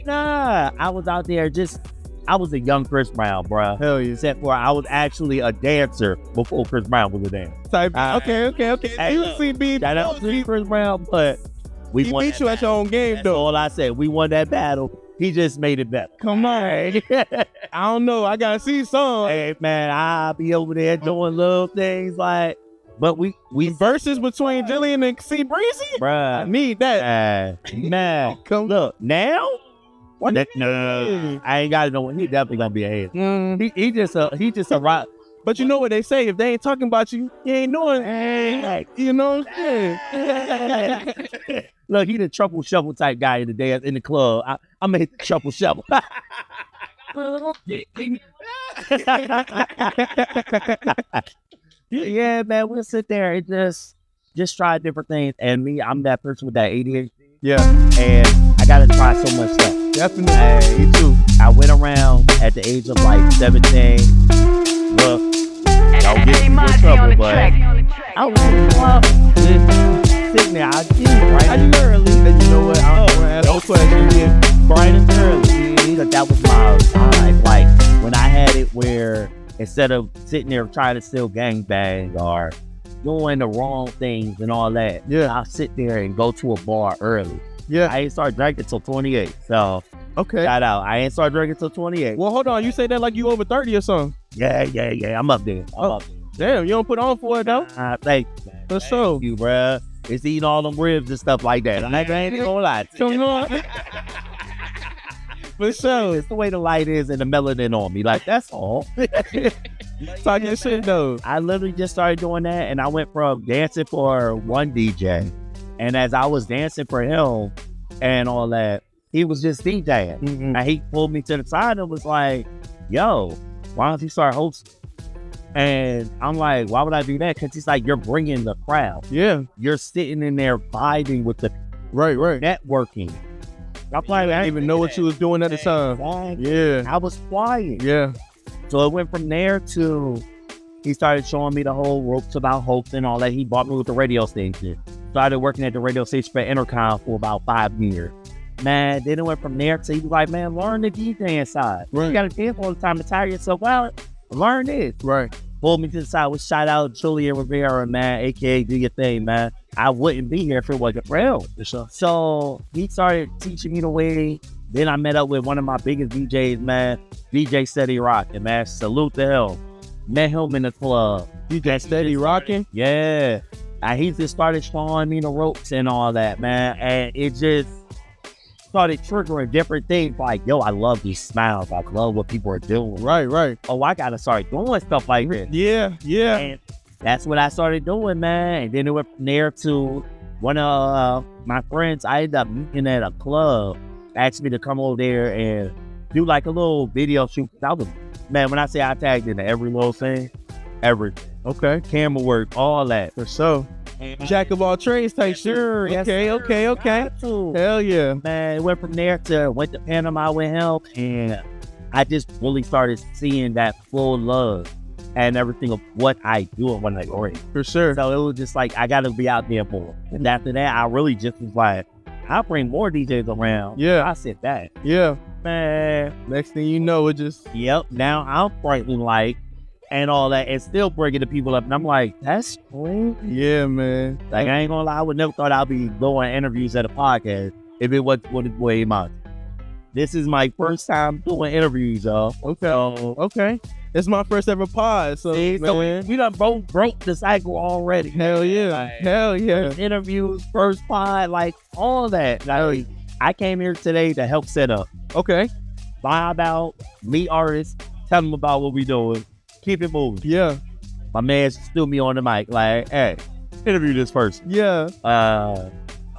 Nah, I was out there I was a young Chris Brown, bro. Hell yeah. Except for I was actually a dancer before Chris Brown was a dancer. Okay. Shout out to Chris Brown, but we he won beat you at your own game, That's though. all I said. We won that battle. He just made it better. Come on. I don't know. I gotta see some. Hey, man, I'll be over there doing little things like, but we verses between Jillian and C Breezy? Bruh. I need that. Man, look, now? No, I ain't gotta know. He definitely gonna be a head. He just a rock. But you know what they say, if they ain't talking about you, you ain't doing it. You know what I'm saying? Look, he the truffle shovel type guy in the club. I'm gonna hit the truffle shovel. Yeah, man, we'll sit there and just try different things. And me, I'm that person with that ADHD. Yeah. And I gotta try so much stuff. Definitely. Me too. I went around at the age of like 17. Look, don't get me in trouble, but I was in the club, sitting there. I did bright and early. And you know what? I don't want to ask no questions. Yeah, bright and early. Because that was my time. Like, when I had it where instead of sitting there trying to still gangbang or doing the wrong things and all that, I'll sit there and go to a bar early. Yeah. I ain't start drinking till 28. So, okay. Shout out. I ain't start drinking till 28. Well, hold on. You say that like you over 30 or something. Yeah. I'm up there. Damn, you don't put on for it, though? Thank you, man. For sure. Thank you, bruh. It's eating all them ribs and stuff like that. I ain't gonna lie to you. Come on. For sure. It's the way the light is and the melanin on me. Like, that's all. Talk your shit, though. I literally just started doing that, and I went from dancing for one DJ, and as I was dancing for him and all that, he was just DJing. Mm-hmm. And he pulled me to the side and was like, yo, why don't you start hosting? And I'm like, why would I do that? Because he's like, you're bringing the crowd. Yeah. You're sitting in there vibing with the right, networking. I didn't even know what you was doing at the time. Yeah. I was quiet. Yeah. So it went from there to he started showing me the whole ropes about hosting and all that. He bought me with the radio station. Started working at the radio station for Intercom for about 5 years. Man, then it went from there to he was like, man, learn the DJing side. Right. You got to dance all the time to tire yourself out. Learn this. Right. Pulled me to the side with shout out Julia Rivera, man, aka Do Your Thing, man. I wouldn't be here if it wasn't for him. So he started teaching me the way. Then I met up with one of my biggest DJs, man, DJ Steady Rockin', man. Salute to him. Met him in the club. DJ Steady Rockin'? Yeah. And he just started showing me the ropes and all that, man. And it just started triggering different things like, yo, I love these smiles. I love what people are doing. Right. Oh, I got to start doing stuff like this. Yeah. And that's what I started doing, man. And then it went from there to one of my friends I ended up meeting at a club, asked me to come over there and do like a little video shoot. Man, when I say I tagged into every little thing, everything. Okay. Camera work, all that. For sure. Jack of all trades type shit. Sure. Okay. Hell yeah. Man, it went from there to went to Panama with him, and I just really started seeing that full love and everything of what I do and what I bring. For sure. So it was just like, I got to be out there for it. And after that, I really just was like, I'll bring more DJs around. Yeah. I said that. Yeah. Man. Next thing you know, it just... Yep. Now I'm frightening like, and all that, and still bringing the people up. And I'm like, that's crazy. Yeah, man. Like, I ain't gonna lie, I would never thought I'd be doing interviews at a podcast if it wasn't for the boy AyeMontie. This is my first time doing interviews, y'all. Okay. It's my first ever pod, so, man. We done both broke the cycle already. Hell yeah. Like, Hell yeah. interviews, first pod, like all that. Like, I came here today to help set up. Okay. Vibe out, meet artists, tell them about what we doing, keep it moving. Yeah. My man still me on the mic, like, hey, interview this person. Yeah.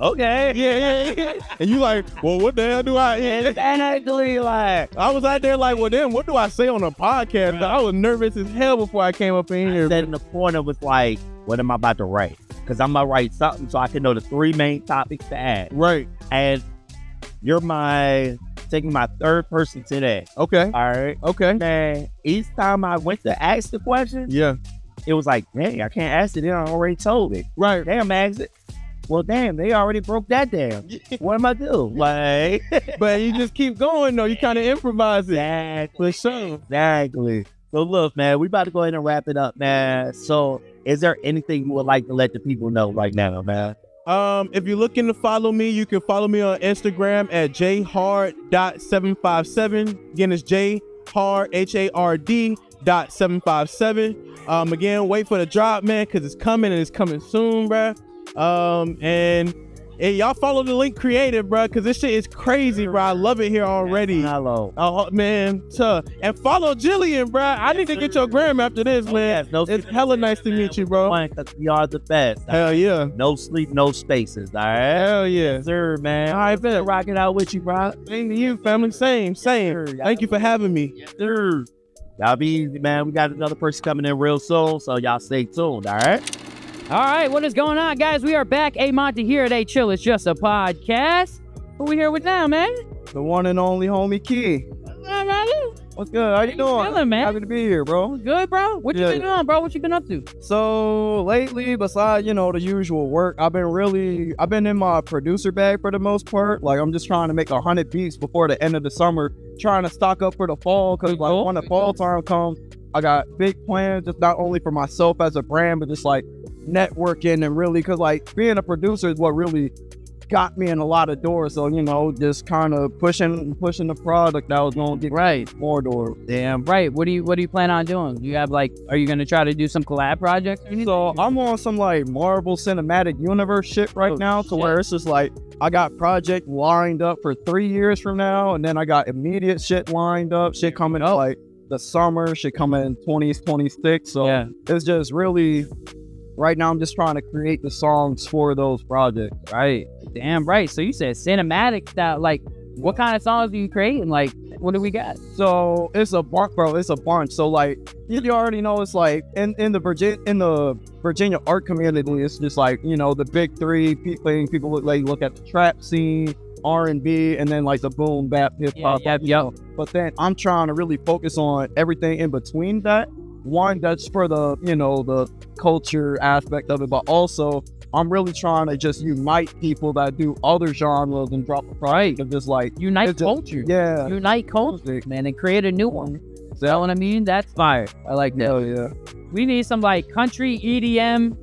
Okay. Yeah. And you like, well, what the hell do I... And actually, like, I was out there like, well, then what do I say on a podcast? Right. I was nervous as hell before I came up in here. sat in the corner was like, what am I about to write? Because I'm going to write something so I can know the 3 main topics to add. Right. And you're taking my third person today. Okay. All right. Okay. Man, each time I went to ask the question, Yeah. it was like, dang, I can't ask it. They already told me. Right. Damn, ask it. Well, damn, they already broke that down. What am I do? Like, But you just keep going, though. You kind of improvise it. exactly. For sure. Exactly. So look, man, we about to go ahead and wrap it up, man. So is there anything you would like to let the people know right now, man? If you're looking to follow me, you can follow me on Instagram at jhard.757. Again, it's jhard, HARD.757. Again, wait for the drop, man, because it's coming and it's coming soon, bruh. And y'all follow the link creative, bruh, because this shit is crazy, bruh. I love it here already. Hello. Oh, man. And follow Jillian, bruh. I need to get your gram after this, man. Yes, no It's hella nice to meet you, bro. Because we are the best. Hell yeah. No sleep, no spaces. All right. Hell yeah. Yes, sir, man. All right, bet. Rocking out with you, bro. Same to you, family. Same. Thank you for having me. Yes, sir. Y'all be easy, man. We got another person coming in real soon, so y'all stay tuned. All right. All right, what is going on, guys? We are back. AyeMontie here at Chill. It's just a podcast. Who we here with now, man? The one and only homie Key. What's good? How you doing? Feeling, man? Happy to be here, bro. Good, bro. What you been doing, bro? What you been up to? So lately, besides, the usual work, I've been in my producer bag for the most part. Like, I'm just trying to make 100 beats before the end of the summer, trying to stock up for the fall, because like when the fall time comes, I got big plans, just not only for myself as a brand, but just like networking and really, because like being a producer is what really got me in a lot of doors. So, just kind of pushing the product that was going to get more doors. Damn right. What do you plan on doing? You have are you gonna try to do some collab projects? So I'm on some like Marvel Cinematic Universe shit right now, to where it's just like I got project lined up for 3 years from now, and then I got immediate shit lined up, shit coming up like the summer, shit coming in 2026. So it's just really. Right now, I'm just trying to create the songs for those projects. Right. Damn right. So you said cinematic style. Like, what kind of songs are you creating? Like, what do we got? So it's a bunch, bro. It's a bunch. So like, you already know, it's like in the Virginia art community, it's just like, the big three people look at the trap scene, R&B, and then like the boom bap hip hop. Yeah. But then I'm trying to really focus on everything in between that. One, that's for the the culture aspect of it, but also I'm really trying to just unite people that do other genres and drop a project of just like unite culture. Yeah, unite culture, man, and create a new one. You know what I mean? That's fire. I like that. Hell yeah. We need some like country EDM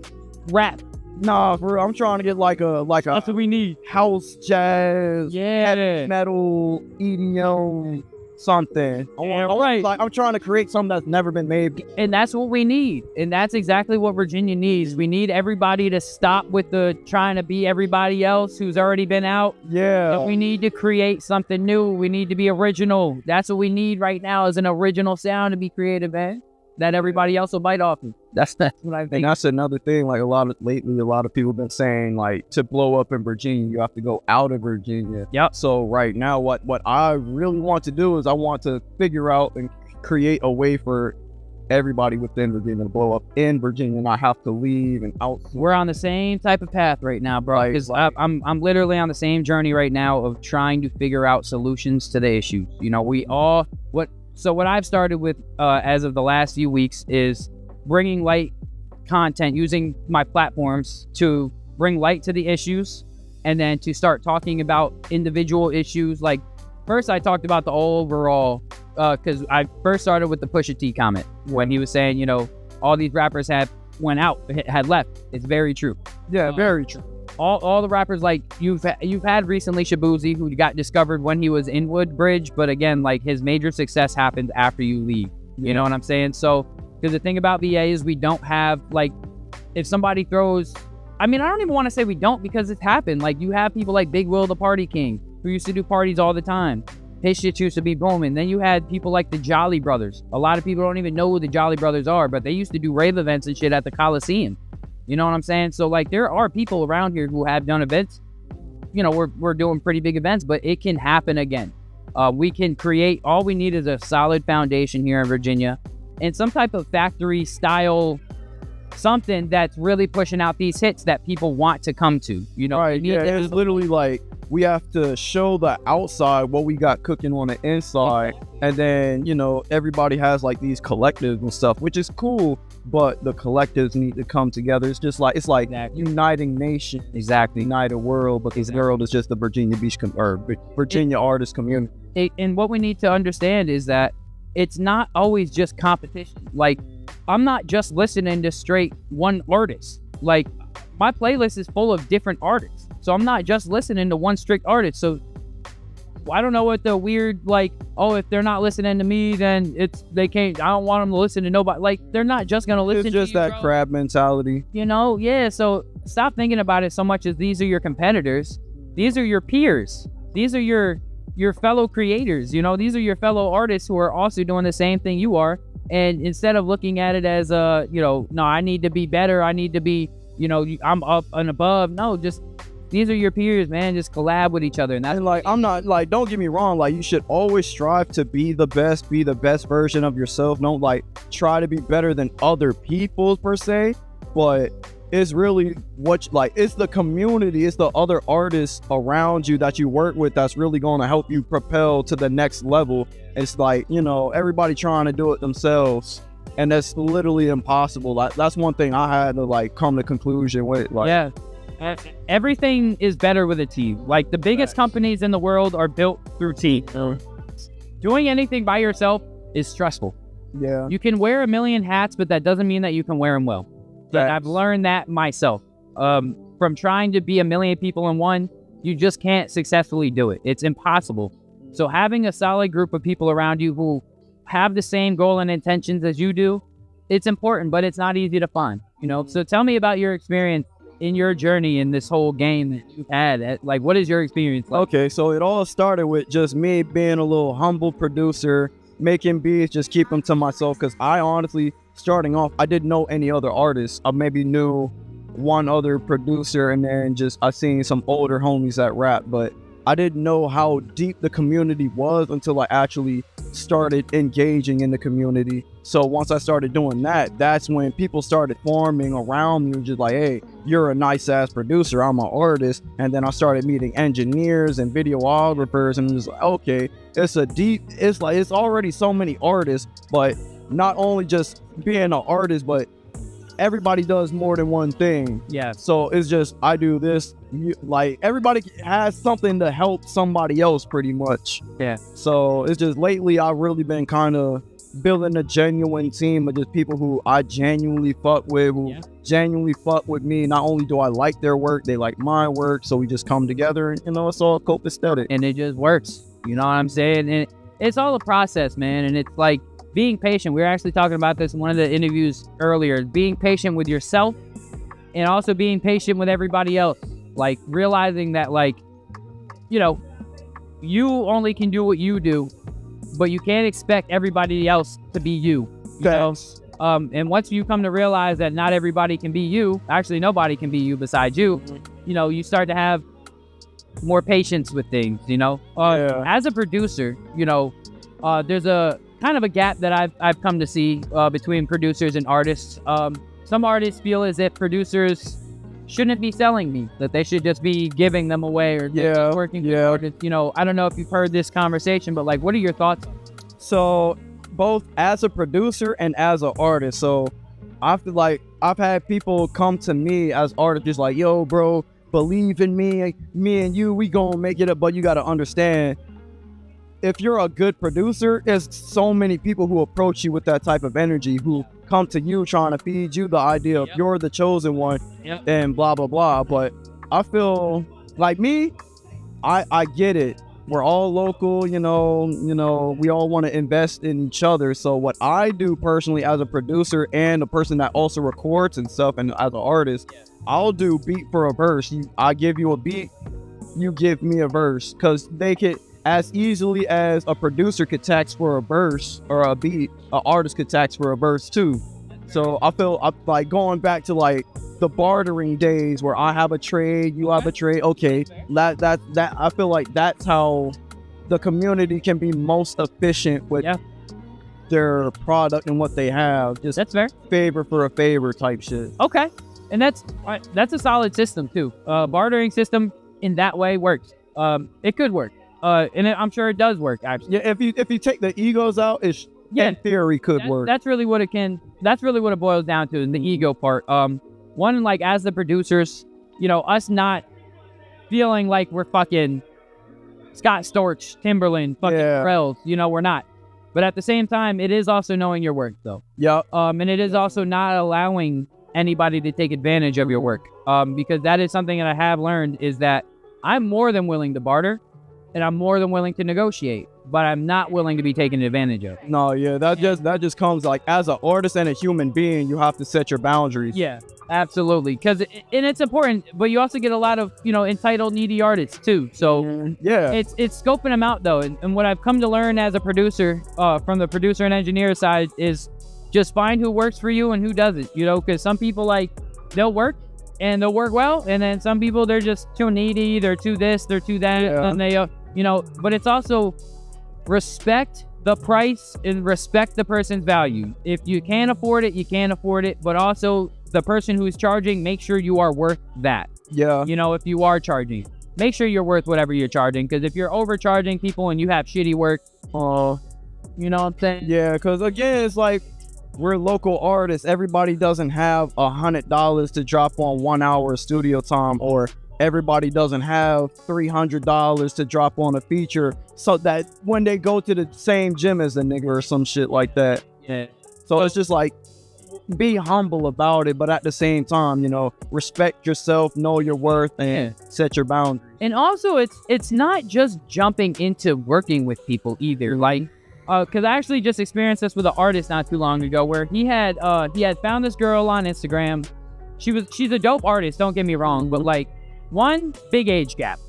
rap. Nah, for real, I'm trying to get like a that's what we need. House, jazz, heavy metal, EDM. Something. All right. Like I'm trying to create something that's never been made. And that's what we need. And that's exactly what Virginia needs. We need everybody to stop with the trying to be everybody else who's already been out. Yeah. And we need to create something new. We need to be original. That's what we need right now, is an original sound to be creative, man. that everybody else will bite off of. That's what I think. And that's another thing. Like a lot of people been saying, like, to blow up in Virginia, you have to go out of Virginia. Yep. So right now, what I really want to do is I want to figure out and create a way for everybody within Virginia to blow up in Virginia, not have to leave and out. We're on the same type of path right now, bro. Because I'm literally on the same journey right now of trying to figure out solutions to the issues. You know, what I've started with as of the last few weeks is bringing light content, using my platforms to bring light to the issues, and then to start talking about individual issues. Like, first I talked about the overall, because I first started with the Pusha T comment when he was saying, you know, all these rappers had left. It's very true. Yeah, very true. All the rappers, like, you've had recently Shaboozey, who got discovered when he was in Woodbridge, but again, like, his major success happens after you leave. You know what I'm saying? So, because the thing about VA is we don't have, like, if somebody throws, I mean, I don't even want to say we don't, because it's happened. Like, you have people like Big Will, the Party King, who used to do parties all the time. His shit used to be booming. Then you had people like the Jolly Brothers. A lot of people don't even know who the Jolly Brothers are, but they used to do rave events and shit at the Coliseum. You know what I'm saying? So, like, there are people around here who have done events. You know, we're doing pretty big events, but it can happen again. We can create, all we need is a solid foundation here in Virginia and some type of factory style, something that's really pushing out these hits that people want to come to. You know, right? Yeah, it's literally like we have to show the outside what we got cooking on the inside, and then, you know, everybody has like these collectives and stuff, which is cool. But the collectives need to come together. It's just like, it's like uniting nations, unite a world. But this world is just the Virginia Beach Virginia artist community. And what we need to understand is that it's not always just competition. Like, I'm not just listening to straight one artist. Like, my playlist is full of different artists, so I'm not just listening to one strict artist. So I don't know what the weird, like, oh, if they're not listening to me, then they can't, I don't want them to listen to nobody. Like, they're not just gonna listen to you. It's just that crab mentality, you know? Yeah, so stop thinking about it so much as these are your competitors. These are your peers. These are your fellow creators. You know, these are your fellow artists who are also doing the same thing you are. And instead of looking at it as you know, no, I need to be better, I need to be, you know, I'm up and above. No, just, these are your peers, man. Just collab with each other. And that's, like, I'm not, like, don't get me wrong, like, you should always strive to be the best version of yourself. Don't, like, try to be better than other people per se, but it's really what, like, it's the community, it's the other artists around you that you work with that's really going to help you propel to the next level. It's like, you know, everybody trying to do it themselves, and that's literally impossible. Like, that's one thing I had to, like, come to conclusion with. Like, yeah, everything is better with a team. Like, the biggest companies in the world are built through teams. Doing anything by yourself is stressful. Yeah, you can wear a million hats, but that doesn't mean that you can wear them well. And I've learned that myself. From trying to be a million people in one, you just can't successfully do it. It's impossible. So having a solid group of people around you who have the same goal and intentions as you do, it's important, but it's not easy to find, you know? So tell me about your experience in your journey in this whole game that you've had. Like, what is your experience like? Okay, so it all started with just me being a little humble producer, making beats, just keep them to myself, because I honestly, starting off, I didn't know any other artists. I maybe knew one other producer, and then just I seen some older homies that rap, but I didn't know how deep the community was until I actually started engaging in the community. So once I started doing that, that's when people started forming around me, just like, hey, you're a nice ass producer, I'm an artist. And then I started meeting engineers and videographers, and just like, okay, it's already so many artists, but not only just being an artist, but everybody does more than one thing. Yeah. So it's just, I do this, like, everybody has something to help somebody else pretty much. Yeah. So it's just, lately I've really been kind of building a genuine team of just people who I genuinely fuck with, who genuinely fuck with me. Not only do I like their work, they like my work. So we just come together and, you know, it's all copacetic. And it just works. You know what I'm saying? And it's all a process, man. And it's like being patient. We were actually talking about this in one of the interviews earlier. Being patient with yourself and also being patient with everybody else. Like, realizing that, like, you know, you only can do what you do, but you can't expect everybody else to be you. You know? And once you come to realize that not everybody can be you, actually nobody can be you besides you, you know, you start to have more patience with things, you know. As a producer, you know, there's a kind of a gap that I've come to see between producers and artists. Some artists feel as if producers shouldn't be selling me, that they should just be giving them away or working with artists. You know, I don't know if you've heard this conversation, but like, what are your thoughts? So both as a producer and as an artist. So I feel like I've had people come to me as artists just like, yo, bro, believe in me and you, we gonna make it up. But you got to understand, if you're a good producer, there's so many people who approach you with that type of energy, who come to you trying to feed you the idea of you're the chosen one and blah, blah, blah. But I feel like me, I get it. We're all local, you know, we all want to invest in each other. So what I do personally as a producer and a person that also records and stuff, and as an artist, I'll do beat for a verse. I give you a beat, you give me a verse, because they could, as easily as a producer could tax for a verse or a beat, an artist could tax for a verse too. So I feel like going back to like the bartering days where I have a trade, you have a trade. Okay, that I feel like that's how the community can be most efficient with their product and what they have. Just that's fair. Favor for a favor type shit. Okay, and that's a solid system too. Bartering system in that way works. It could work. And I'm sure it does work actually. Yeah, if you take the egos out, it's in theory could work. That's really what it boils down to, the ego part. One, like as the producers, you know, us not feeling like we're fucking Scott Storch, Timbaland, fucking Krells, you know, we're not. But at the same time, it is also knowing your work though. Yeah. And it is also not allowing anybody to take advantage of your work. Because that is something that I have learned, is that I'm more than willing to barter. And I'm more than willing to negotiate, but I'm not willing to be taken advantage of. No, yeah, that just comes like, as an artist and a human being, you have to set your boundaries. Yeah, absolutely. And it's important, but you also get a lot of, you know, entitled, needy artists too. So it's scoping them out though. And what I've come to learn as a producer, from the producer and engineer side, is just find who works for you and who doesn't, you know, because some people, like, they'll work and they'll work well. And then some people, they're just too needy, they're too this, they're too that. And they, you know, but it's also respect the price and respect the person's value. If you can't afford it, you can't afford it. But also the person who's charging, make sure you are worth that. Yeah. You know, if you are charging, make sure you're worth whatever you're charging. Because if you're overcharging people and you have shitty work, you know what I'm saying? Yeah, because again, it's like, we're local artists. Everybody doesn't have $100 to drop on 1 hour of studio time, or everybody doesn't have $300 to drop on a feature, so that when they go to the same gym as a nigga or some shit like that. Yeah. So it's just like, be humble about it, but at the same time, you know, respect yourself, know your worth, and set your boundaries. And also, it's not just jumping into working with people either. Like, because I actually just experienced this with an artist not too long ago, where he had found this girl on Instagram. She's a dope artist, don't get me wrong, but like, one, big age gap.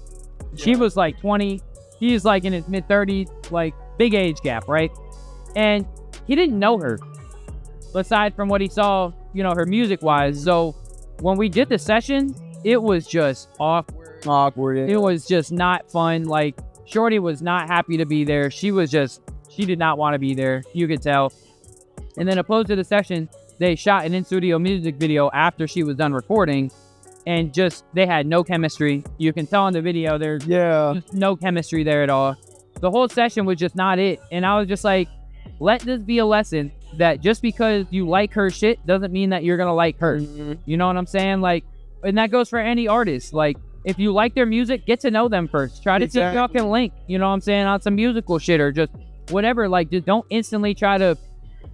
She was like 20, he's like in his mid 30s, like big age gap, right? And he didn't know her aside from what he saw, you know, her music wise. So when we did the session, it was just awkward. It was just not fun. Like, shorty was not happy to be there. She did not want to be there, you could tell. And then opposed to the session, they shot an in-studio music video after she was done recording, and just, they had no chemistry. You can tell in the video, there's just no chemistry there at all. The whole session was just not it. And I was just like, let this be a lesson that just because you like her shit doesn't mean that you're gonna like her. You know what I'm saying? Like, and that goes for any artist. Like, if you like their music, get to know them first. Try to see if y'all can link, you know what I'm saying, on some musical shit or just whatever. Like, just don't instantly try to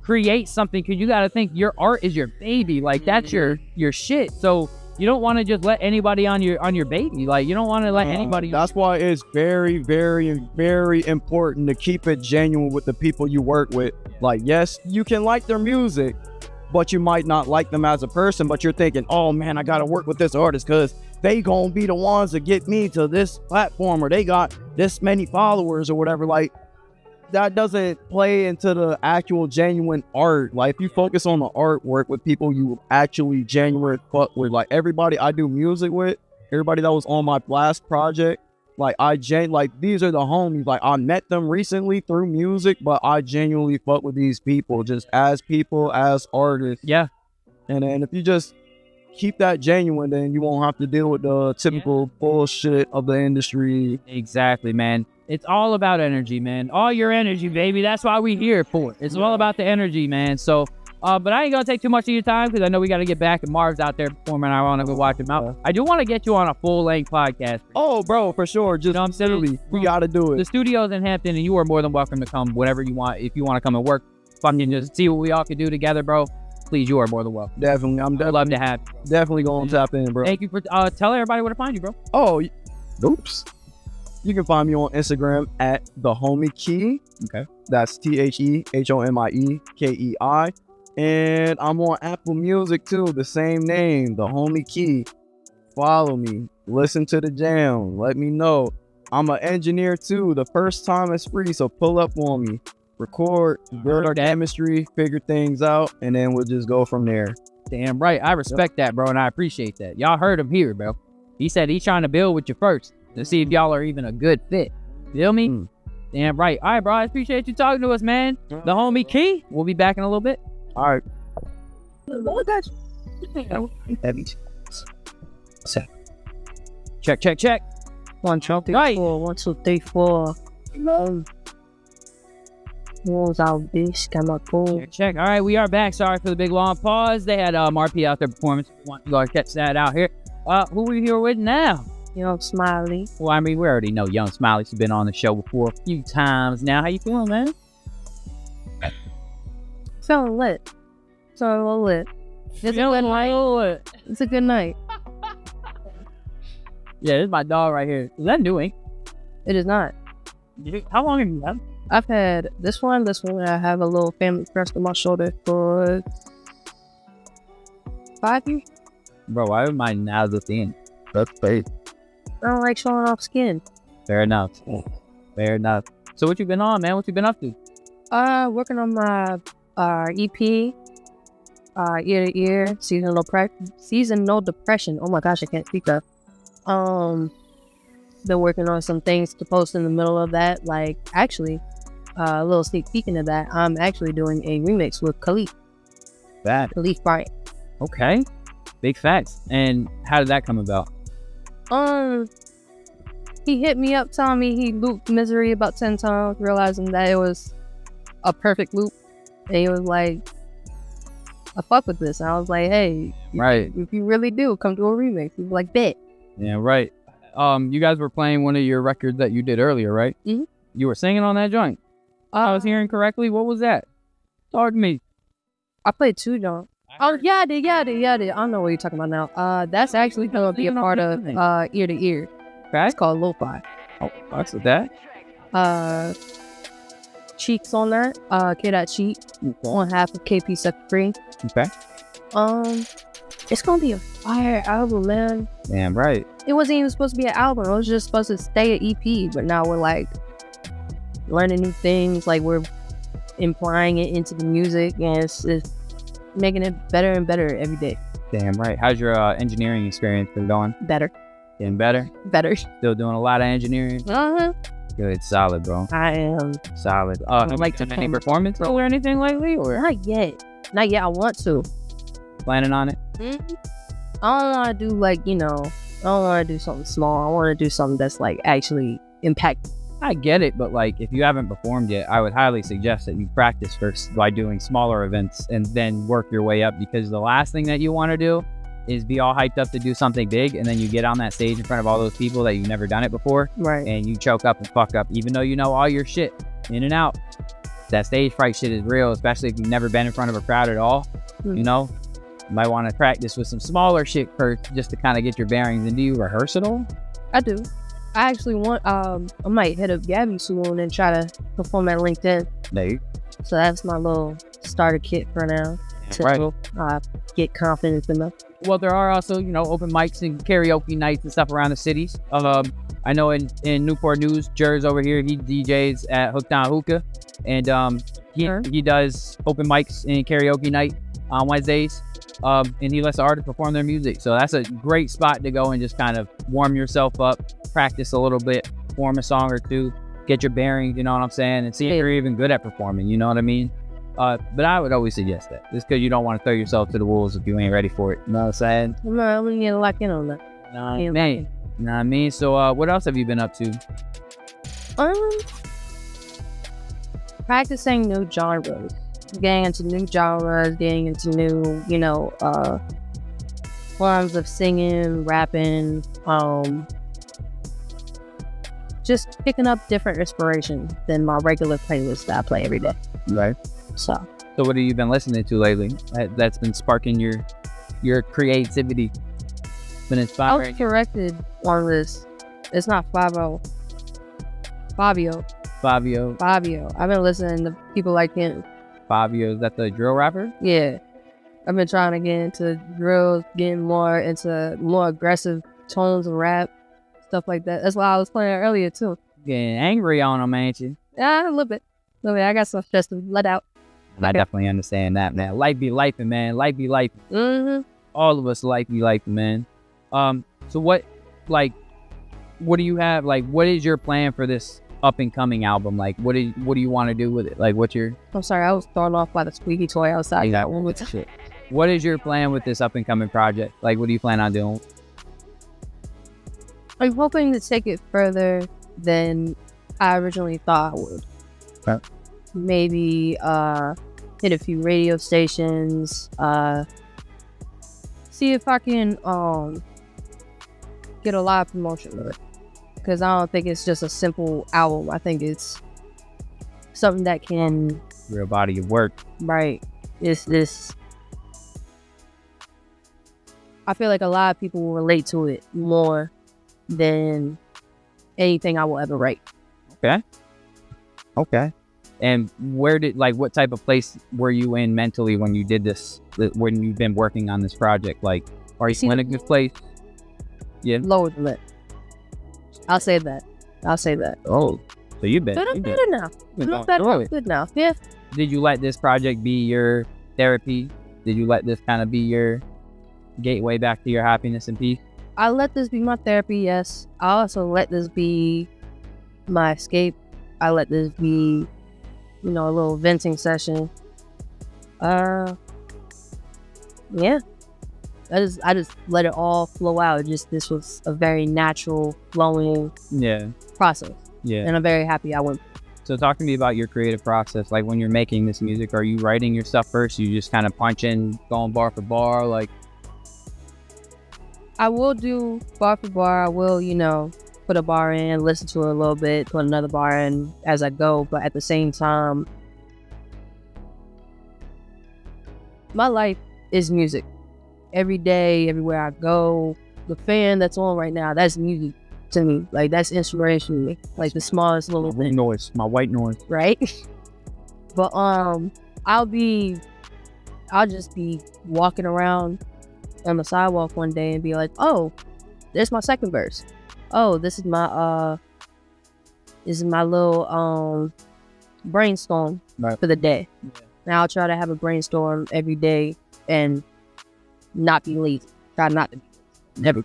create something, because you got to think your art is your baby. Like, that's your shit. So you don't want to just let anybody on your baby. Like, you don't want to let anybody. That's why it's very, very, very important to keep it genuine with the people you work with. Like, yes, you can like their music, but you might not like them as a person. But you're thinking, oh man, I got to work with this artist because they gonna be the ones that get me to this platform, or they got this many followers or whatever. Like, that doesn't play into the actual genuine art. Like if you focus on the artwork with people you actually genuine fuck with, like everybody I do music with, everybody that was on my last project, like these are the homies. Like I met them recently through music, but I genuinely fuck with these people just as people, as artists. Yeah. And then if you just keep that genuine, then you won't have to deal with the typical bullshit of the industry. Exactly, man. It's all about energy, man. All your energy, baby. That's why we here for it. It's all about the energy, man. So, but I ain't gonna take too much of your time because I know we got to get back and Marv's out there performing. I want to go watch him out. I do want to get you on a full-length podcast. Oh, bro, for sure. Just, you know what I'm saying? literally, we got to do it. The studio's in Hampton, and you are more than welcome to come whenever you want. If you want to come and work, fucking just see what we all can do together, bro. Please, you are more than welcome. Definitely. I'd love to have you. Definitely going to tap in, bro. Thank you for tell everybody where to find you, bro. Oh, oops. You can find me on Instagram at the homie key. Okay. That's TheHomiekei. And I'm on Apple Music too, the same name, the homie key. Follow me. Listen to the jam. Let me know. I'm an engineer too. The first time it's free, so pull up on me. Record, build our chemistry, figure things out, and then we'll just go from there. Damn right. I respect that, bro, and I appreciate that. Y'all heard him here, bro. He said he's trying to build with you first to see if y'all are even a good fit. Feel me? Damn right. All right, bro. I appreciate you talking to us, man. The homie Key. We'll be back in a little bit. All right. Check, check, check. 1, 2, 3, Right. 4. 1, 2, 3, 4. Walls out, bitch. Got my cool. Check, check. All right, we are back. Sorry for the big long pause. They had Marpy out there performance. Want you guys to catch that out here. Who we here with now? Young Smiley. Well, I mean, we already know Young Smiley. She's been on the show before a few times now. How you feeling, man? Feeling lit. Feeling a little lit. It's a good night. It's a good night. Yeah, this is my dog right here. Is that new ink? It is not. How long have you had? I've had this one. I have a little family crest on my shoulder for 5 years. Bro, why would my nails at the end? That's fake. I don't like showing off skin. Fair enough. Fair enough. So what you been on, man? What you been up to? Working on my EP, Ear to Ear, Seasonal Depression. Oh my gosh, I can't speak up. Been working on some things to post in the middle of that. Like, actually, a little sneak peek into that. I'm actually doing a remix with Khalif. Khalif Bryant. Okay. Big facts. And how did that come about? He hit me up telling me he looped Misery about 10 times, realizing that it was a perfect loop. And he was like, I fuck with this. And I was like, hey, Right. if you really do, come do a remix. He was like, bet. Yeah, right. You guys were playing one of your records that you did earlier, right? Mhm. You were singing on that joint. I was hearing correctly. What was that? Talk to me. I played 2 John. Oh, yeah, I did. I don't know what you're talking about now. That's actually going to be a part of Ear to Ear. Okay. It's called Lo-Fi. Oh, fucks with that. Cheeks on that. K.Cheek on half of KP Second Free. Okay. It's gonna be a fire album, man. Damn right. It wasn't even supposed to be an album. It was just supposed to stay an EP. But now we're like learning new things. Like we're implying it into the music, and it's making it better and better every day. Damn right. How's your engineering experience been going? Better. Getting better? Better. Still doing a lot of engineering? Uh-huh. Good. Solid, bro. I am. Solid. Have you done any performance or anything lately? Or Not yet. I want to. planning on it? Mm-hmm. I don't want to do I don't want to do something small. I want to do something that's like actually impactful. I get it, but like if you haven't performed yet, I would highly suggest that you practice first by doing smaller events and then work your way up, because the last thing that you want to do is be all hyped up to do something big, and then you get on that stage in front of all those people that you've never done it before, Right. and you choke up and fuck up, even though you know all your shit in and out. That stage fright shit is real, especially if you've never been in front of a crowd at all. Mm. You know, you might want to practice with some smaller shit first just to kind of get your bearings. And do you rehearse it all? I do. I actually want, I might hit up Gabby soon and try to perform at LinkedIn. No. So that's my little starter kit for now. Right. To get confidence enough. well, there are also, open mics and karaoke nights and stuff around the cities. I know in Newport News, Jer's over here, he DJs at Hookdown Hookah, and he does open mics and karaoke night on Wednesdays, and he lets the artists perform their music. So that's a great spot to go and just kind of warm yourself up, practice a little bit, form a song or two, get your bearings, you know what I'm saying, and see if you're even good at performing, you know what I mean? But I would always suggest that, just because you don't want to throw yourself to the wolves if you ain't ready for it. You know what I'm saying? I'm gonna get locked in on that. Nah, man. You know what I mean? So what else have you been up to? Practicing new genres. Getting into new genres, getting into new, forms of singing, rapping, just picking up different inspiration than my regular playlist that I play every day. Right. So what have you been listening to lately that's been sparking your creativity? Been I inspiring? was corrected on this. It's not Fabio. Fabio. I've been listening to people like him. Fabio, is that the drill rapper? Yeah. I've been trying to get into drills, getting more into more aggressive tones of rap, stuff like that. That's why I was playing earlier too. Getting angry on him, ain't you? Yeah, a little bit. I got some stress to let out. I definitely understand that, man. Life be lifing, man. Life be life. Mm-hmm. All of us life be lifing, man. So what do you have? Like, what is your plan for this up and coming album? Like, what do you want to do with it? Like, what's your? I'm sorry, I was thrown off by the squeaky toy outside. That one with shit. What is your plan with this up and coming project? Like, what do you plan on doing? I'm hoping to take it further than I originally thought I would. Okay. Maybe hit a few radio stations. See if I can get a live promotion of it. Because I don't think it's just a simple album. I think it's something that can... Real body of work. Right. It's this... I feel like a lot of people will relate to it more than anything I will ever write. Okay. And what type of place were you in mentally when you did this, when you've been working on this project? Like, are you in a good place? Yeah. Lower than that. I'll say that. Oh, so you've been. But I'm better now. I'm good now. Yeah. Did you let this project be your therapy? Did you let this kind of be your gateway back to your happiness and peace? I let this be my therapy, yes. I also let this be my escape. I let this be, a little venting session. Yeah. I just let it all flow out. This was a very natural, flowing process. Yeah. And I'm very happy I went. So talk to me about your creative process. Like, when you're making this music, are you writing your stuff first? You just kind of punch in, going bar for bar? Like, I will do bar for bar. I will, put a bar in, listen to it a little bit, put another bar in as I go. But at the same time, my life is music. Every day, everywhere I go, the fan that's on right now, that's music to me. Like, that's inspiration to me. Like, the smallest little thing. Noise, my white noise. Right? But I'll just be walking around on the sidewalk one day and be like, oh, there's my second verse. Oh, this is my little brainstorm for the day. Yeah. Now I'll try to have a brainstorm every day and not be lazy. Try not to be lazy. Never.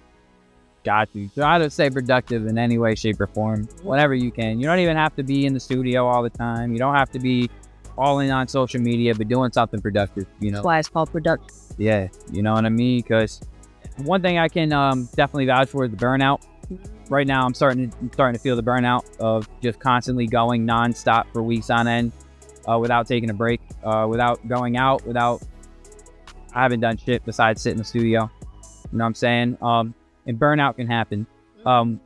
Got you. Try to stay productive in any way, shape, or form, whenever you can. You don't even have to be in the studio all the time. You don't have to be all in on social media, but doing something productive, That's why it's called production. Yeah, you know what I mean? Because one thing I can definitely vouch for is the burnout. Right now, I'm starting to feel the burnout of just constantly going nonstop for weeks on end, without taking a break, without going out, I haven't done shit besides sit in the studio. You know what I'm saying? And burnout can happen.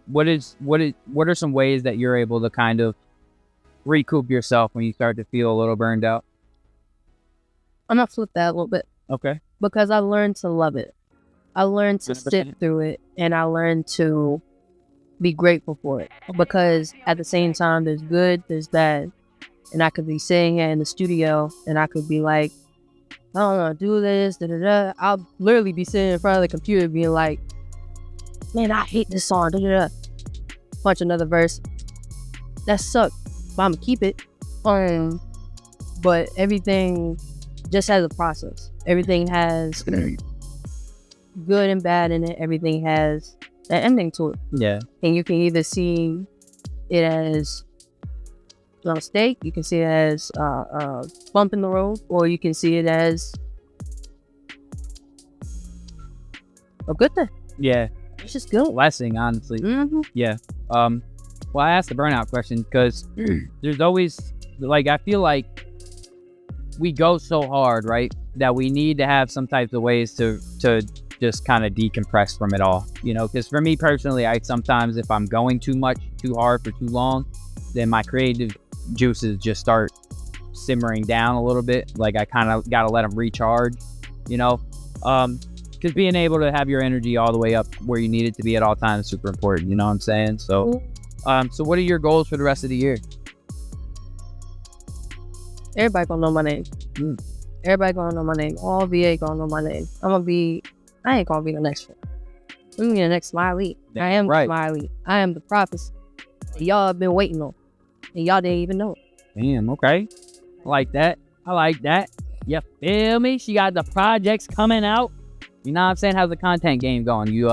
What are some ways that you're able to kind of recoup yourself when you start to feel a little burned out? I'm gonna flip that a little bit. Okay. Because I learned to love it. I learned to sit through it, and I learned to be grateful for it. Because at the same time, there's good, there's bad. And I could be sitting in the studio, and I could be like, I don't want to do this, da da da. I'll literally be sitting in front of the computer being like, man, I hate this song, da da da. Punch another verse. That sucked, but I'm gonna keep it. But everything just has a process. Everything has good and bad in it. Everything has an ending to it. Yeah. And you can either see it as a mistake, you can see it as a bump in the road, or you can see it as a good thing. Yeah. It's just good. Blessing, honestly. Mm-hmm. Yeah. Well, I asked the burnout question because there's always, like, I feel like we go so hard, right, that we need to have some types of ways to just kind of decompress from it all, you know? Because for me personally, I sometimes, if I'm going too much, too hard for too long, then my creative juices just start simmering down a little bit. Like, I kind of got to let them recharge, you know? Because being able to have your energy all the way up where you need it to be at all times is super important, you know what I'm saying? So, so what are your goals for the rest of the year? Everybody gonna know my name. Everybody gonna know my name. All VA gonna know my name. I ain't gonna be the next one. I'm gonna be the next Smiley. I am Smiley. I am the prophecy that y'all have been waiting on. And y'all didn't even know it. Damn, okay. I like that. You feel me? She got the projects coming out. You know what I'm saying? How's the content game going? You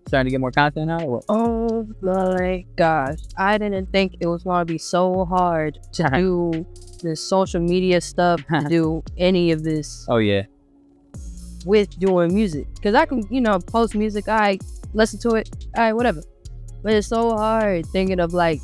starting to get more content out or what? Oh my gosh. I didn't think it was gonna be so hard to do this social media stuff, to do any of this. Oh yeah. With doing music. Because I can, post music, I listen to it, whatever. But it's so hard thinking of like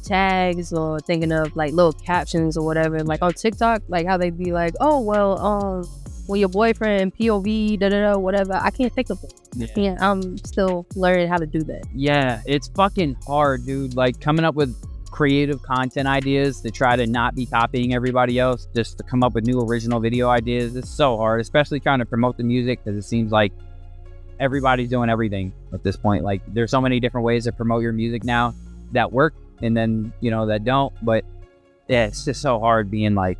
tags or thinking of like little captions or whatever. Like on TikTok, like how they be like, oh well, when your boyfriend POV whatever. I can't think of it. Yeah, I'm still learning how to do that. Yeah, it's fucking hard, dude. Like coming up with creative content ideas to try to not be copying everybody else, just to come up with new original video ideas. It's so hard, especially trying to promote the music, because it seems like everybody's doing everything at this point. Like there's so many different ways to promote your music now that work, and then that don't. But yeah, it's just so hard being like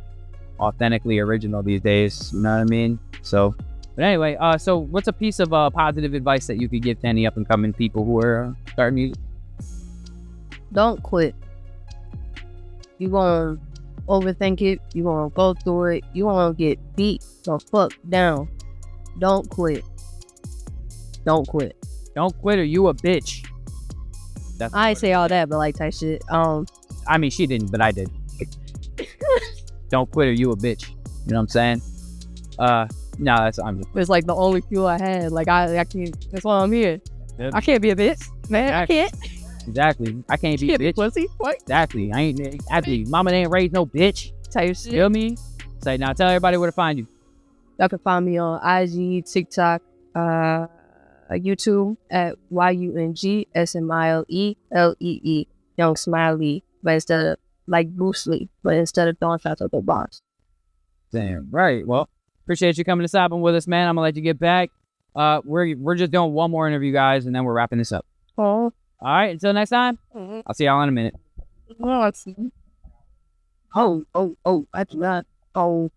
authentically original these days, you know what I mean? So but anyway, so what's a piece of positive advice that you could give to any up and coming people who are starting music? Don't quit. You gonna overthink it, you gonna go through it, you gonna get beat the fuck down. Don't quit. Don't quit Or you a bitch. I ain't say all that, but like type shit. I mean, she didn't, but I did. Don't quit or you a bitch. You know what I'm saying? No, it's like the only fuel I had. Like I can't. That's why I'm here. Yep. I can't be a bitch, man. I can't. Exactly. I can't be a bitch. Pussy. What? Exactly. I ain't. Exactly. Mama ain't raised no bitch. Tell your shit. Feel me? Say now. Tell everybody where to find you. Y'all can find me on IG, TikTok, YouTube at YUNGSMILELEE, Young Smiley, but instead of like Bruce Lee, but instead of throwing shots at the box. Damn right. Well, appreciate you coming to Sabin with us, man. I'm gonna let you get back. We're just doing one more interview, guys, and then we're wrapping this up. Oh. All right. Until next time. Mm-hmm. I'll see y'all in a minute. I do not. Oh.